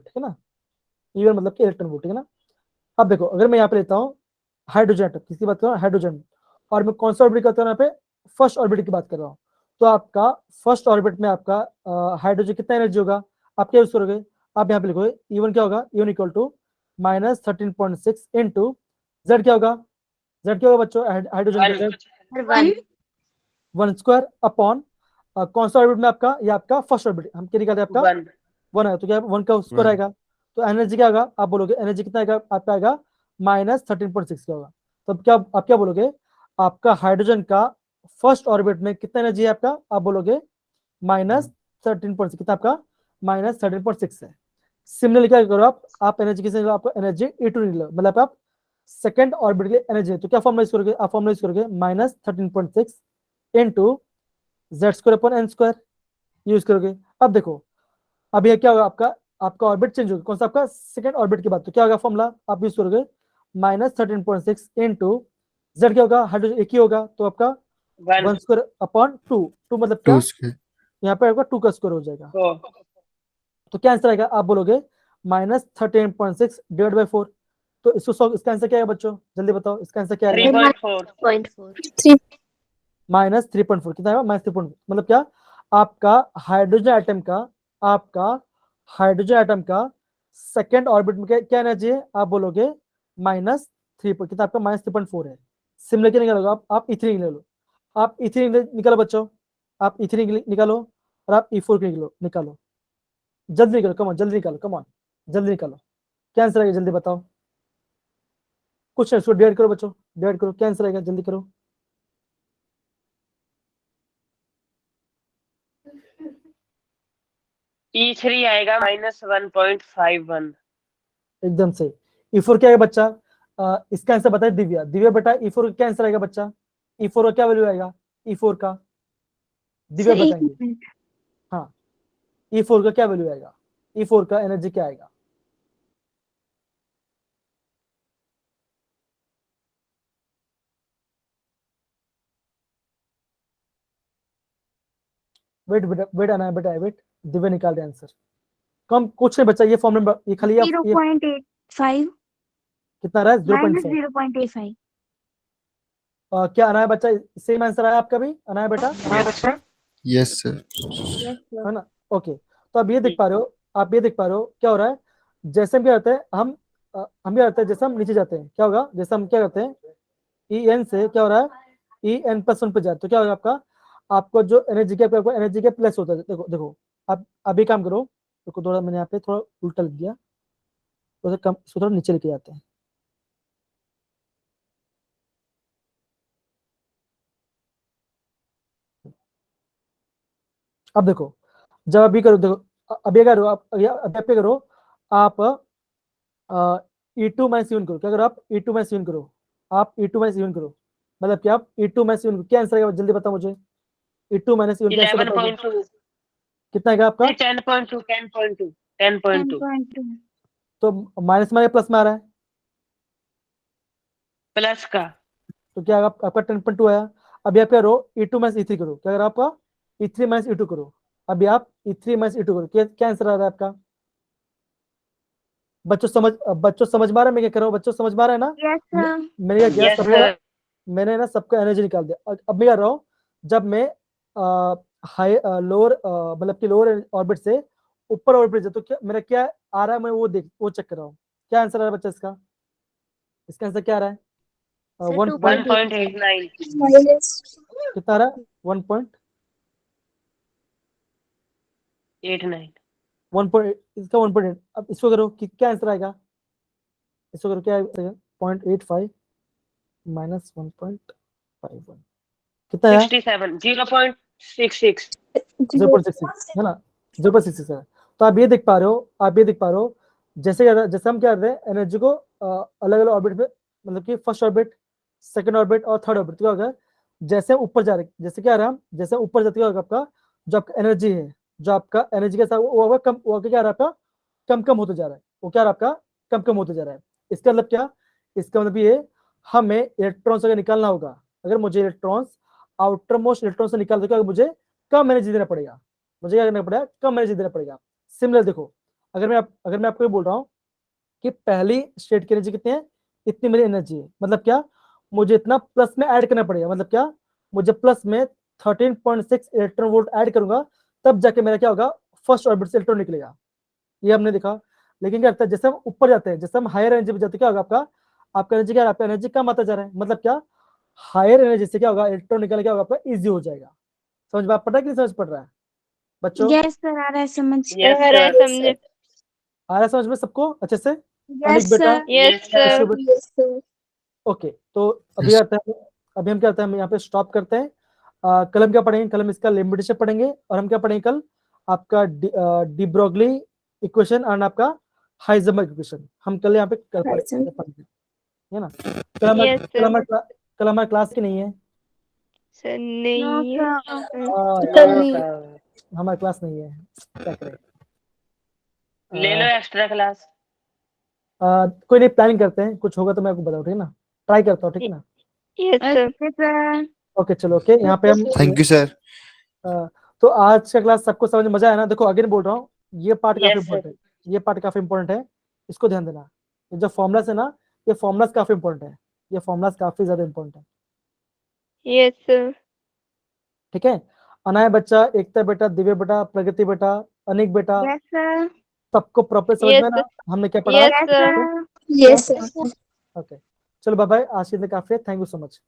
A: ठीक है ना, इवन मतलब कि इलेक्ट्रॉन वोल्ट, ठीक है ना। अब देखो अगर मैं यहाँ पे लेता हूँ हाइड्रोजन एटम, किसकी बात कर रहा हूँ, हाइड्रोजन, और मैं कौन सा ऑर्बिट करता हूँ यहाँ पे, फर्स्ट ऑर्बिट की बात कर रहा हूँ। तो आपका फर्स्ट ऑर्बिट में आपका हाइड्रोजन कितना एनर्जी होगा, आप क्या यूज करोगे, आप यहाँ पे लिखोगे E1 क्या होगा, E1 equal to -13.6 into Z क्या होगा, बच्चों हाइड्रोजन का 1² अपॉन कौन सा ऑर्बिट में आपका, ये आपका फर्स्ट ऑर्बिट, हम क्या निकालते हैं आपका 1 है, तो क्या 1 का स्क्वायर आएगा, तो एनर्जी क्या होगा, आप बोलोगे एनर्जी कितना आएगा, आपका आएगा -13.6 का होगा। तो आप क्या बोलोगे, आपका हाइड्रोजन का फर्स्ट ऑर्बिट में कितना एनर्जी है आपका, आप बोलोगे -13.6, कितना आपका -13.6 है। सिमिलरली क्या करो आप एनर्जी किससे, आपको एनर्जी E2 निकलो, मतलब आप सेकंड ऑर्बिट की एनर्जी है, तो क्या फॉर्मूला यूज करोगे आप? फॉर्मूला यूज करोगे -13.6 इंटू z²/n² यूज करोगे। अब देखो, अब ये क्या होगा आपका ऑर्बिट चेंज होगा, कौन सा आपका सेकंड ऑर्बिट की बात, तो क्या होगा फॉर्मूला आप यूज करोगे -13.6 इंटू z क्या होगा, हाइड्रोजन एक ही होगा, तो आपका 1/2 2 मतलब क्या,
B: 2 square.
A: यहाँ पे आपका 2 का स्क्वायर हो जाएगा।
E: 4
A: तो क्या आंसर आएगा, आप बोलोगे -13.6 डिवाइड बाय 4। तो इसका आंसर क्या है बच्चों, जल्दी बताओ, इसका आंसर क्या आएगा?
E: 3.4
C: 0.4
A: -3.4 कितना आएगा? -3.4 मतलब क्या, आपका हाइड्रोजन एटम का सेकेंड ऑर्बिट में क्या एनर्जी है, आप बोलोगे -3 कितना आपका -3.4 है। सिमिलर क्या निकालोगे आप इथेन निकालो, आप इथेन निकालो बच्चों, आप इथेन निकालो और आप E4 निकालो, जल्दी निकालो, कम ऑन जल्दी निकालो, कम ऑन जल्दी निकालो, क्या आंसर आएगा जल्दी बताओ। कुछ नहीं, इसको डिवाइड करो बच्चों, डिवाइड करो, क्या आंसर आएगा जल्दी करो।
E: E3 आएगा -1.51।
A: एकदम सही। E4 क्या है बच्चा, इसका आंसर बताए दिव्या। दिव्या बेटा E4 का क्या आंसर आएगा बच्चा, E4 का क्या वैल्यू आएगा, E4 का दिव्या
F: सर एक
A: बताएंगे।
F: मिनट,
A: हाँ, E4 का क्या वैल्यू आएगा, E4 का एनर्जी क्या आएगा? वेट बेटा, वेट आना है बेटा, वेट, दिव्या निकाल दे आंसर। कम कुछ नहीं बच्चा, ये फॉर्म नंबर, ये खाली ये
F: 0.85
A: कितना रहा है, 0.5।
F: -0.85।
A: क्या आना है बच्चा, सेम आंसर आया आपका भी, आना है बेटा,
B: Yes, sir.
F: Yes sir.
A: है ना? ओके, तो आप ये देख पा रहे हो, आप ये देख पा रहे हो क्या हो रहा है, जैसे हम क्या करते हैं, हम क्या करते हैं, जैसे हम नीचे जाते हैं क्या होगा, जैसे हम क्या करते हैं En से क्या हो रहा है, En+1 पे जाए, तो क्या होगा आपका, आपको जो एनर्जी के आपको एनर्जी के प्लस होता है। देखो देखो, आप अभी काम करो, देखो थोड़ा मैंने यहाँ पे थोड़ा उल्टा लिख दिया, थोड़ा कम, इसको थोड़ा नीचे लेके जाते हैं। अब देखो, जब अभी करो, देखो अभी करो आप, अभी आप क्या करो, आप E2 - 1 करो, क्या करो आप E2 - 1 करो, आप E2 - 1 करो, मतलब क्या आप E2 - 1 करो, क्या आंसर आएगा जल्दी बताओ मुझे, E2 - 1 क्या आंसर बताओगे,
E: 11.2
A: कितना आएगा आपका?
E: नहीं 10.2
F: 10.2
A: तो माइनस में प्लस में आ रहा है,
E: प्लस का
A: तो क्या आपका 10.2 आया। अभी आप क्या करो, E2 - E3 करो, क्या करो आपका E3 - E2 करो, अभी आप E3 - E2 करो, क्या आंसर आ रहा है आपका? बच्चों समझ में आ रहा है मैं क्या कर रहा हूँ, बच्चों समझ में आ रहा है ना?
F: Yes sir.
A: मैंने क्या किया,
E: यस
A: सबका
E: सर
A: मैंने ना सबका एनर्जी निकाल दिया। अब मैं कर रहा हूँ, जब मैं हाई लोअर मतलब कि लोअर ऑर्बिट से ऊपर ऑर्बिट से, तो क्या मेरा क्या आ रहा है, मैं वो चेक कर रहा हूँ, क्या आंसर आ रहा है बच्चा इसका, इसका आंसर क्या आ रहा है?
C: सर
E: 1.89
A: कितना आ रहा है,
E: 89
A: इसका 1.8। अब इसको करो कि क्या आंसर आएगा, इसको करो क्या आएगा, 0.85 - 1.51 कितना है,
E: 67 0.66
A: 0.66 है ना, 0.66 है। तो आप ये देख पा रहे हो, आप ये देख पा रहे हो, जैसे हम क्या करते हैं एनर्जी को अलग अलग ऑर्बिट में, मतलब कि फर्स्ट ऑर्बिट, सेकंड ऑर्बिट और थर्ड ऑर्बिट, क्या होगा, जैसे हम ऊपर जा रहे हैं, जैसे क्या रहा हम, जैसे ऊपर जाते होगा आपका जो आपका एनर्जी है, जो आपका एनर्जी के साथ वो होगा कम, वो क्या रहा है आपका, कम कम होते जा रहा है, वो क्या रहा आपका कम कम होते जा रहा है। इसका मतलब क्या, इसका मतलब ये हमें इलेक्ट्रॉन्स अगर निकालना होगा, अगर मुझे इलेक्ट्रॉन्स आउटर मोस्ट इलेक्ट्रॉन से निकाल दो, मुझे कम एनर्जी देना पड़ेगा, मुझे क्या करना पड़ेगा, कम एनर्जी देना पड़ेगा। सिमिलर देखो, अगर मैं आपको ये बोल रहा हूँ कि पहली स्टेट की एनर्जी कितनी है, इतनी मेरी एनर्जी है, मतलब क्या, मुझे इतना प्लस में ऐड करना पड़ेगा, मतलब क्या, मुझे प्लस में 13.6 इलेक्ट्रॉन वोल्ट ऐड करूंगा, तब जाके मेरा क्या होगा, फर्स्ट ऑर्बिट से इलेक्ट्रॉन निकलेगा। ये हमने देखा। लेकिन क्या होता है, जैसे हम ऊपर जाते हैं, जैसे हम हायर एनर्जी पे जाते हैं, क्या होगा आपका एनर्जी क्या, आपका एनर्जी कम आता जा रहा है, मतलब क्या, हायर एनर्जी से क्या होगा, इलेक्ट्रॉन निकलना क्या होगा आपका इजी हो जाएगा। समझ में पड़ रहा है कि नहीं समझ पड़ रहा है बच्चों?
F: यस सर, आ रहा है समझ।
E: यस
D: आ रहा है
E: सर
D: समझे।
A: आ रहा है समझ में सबको अच्छे से?
F: यस
A: अनिक बेटा,
F: sir.
D: Yes sir.
C: Sir
A: okay, तो अभी
B: Yes.
A: आता है, अभी हम क्या करते हैं, हम यहाँ पे स्टॉप करते हैं। कल हम क्या पढ़ेंगे, कल हम इसका लिमिटेशन पढ़ेंगे, और हम क्या पढ़ेंगे कल, आपका डी ब्रोगली इक्वेशन और आपका हाइजेनबर्ग इक्वेशन, हम कल यहाँ पे कल पढ़ेंगे। है ना। कल
D: Yes, sir.
A: हमारा क्लास की नहीं है,
D: सर नहीं है।
E: No sir.
A: हमारा क्लास नहीं है, क्या करें।
E: ले लो एक्स्ट्रा क्लास।
A: कोई नहीं, प्लानिंग करते हैं, कुछ होगा तो मैं आपको बताऊँ, ठीक है ना, ट्राई करता हूँ, ठीक है ना।
D: Yes, sir.
F: Okay, sir.
A: Okay चलो, ओके यहाँ पे हम
B: थैंक यू सर।
A: तो आज का क्लास सबको समझ में मजा आया ना। देखो अगेन बोल रहा हूँ, ये पार्ट काफी
E: Yes, sir.
A: इम्पोर्टेंट है, ये पार्ट काफी इम्पोर्टेंट है, इसको ध्यान देना। ये जो फॉर्मुलास है ना, ये फॉर्मुलास काफी इम्पोर्टेंट है, ये फॉर्मुलास काफी ज्यादा इम्पोर्टेंट है,
D: Yes, sir.
A: ठीक है। अनाया बच्चा, एकता बेटा, दिव्य बेटा, प्रगति बेटा, अनिक बेटा,
F: Yes, sir.
A: सबको प्रॉपर समझ
D: Yes,
A: में ना
D: sir.
A: हमने क्या पढ़ा।
D: Yes,
F: Yes,
D: sir.
F: sir.
C: Yes, sir.
A: Okay चलो, बाय बाय, आज के लिए काफी है, thank you so much.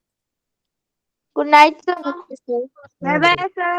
D: Good night, sir.
C: Okay, sir.
F: Bye bye, sir.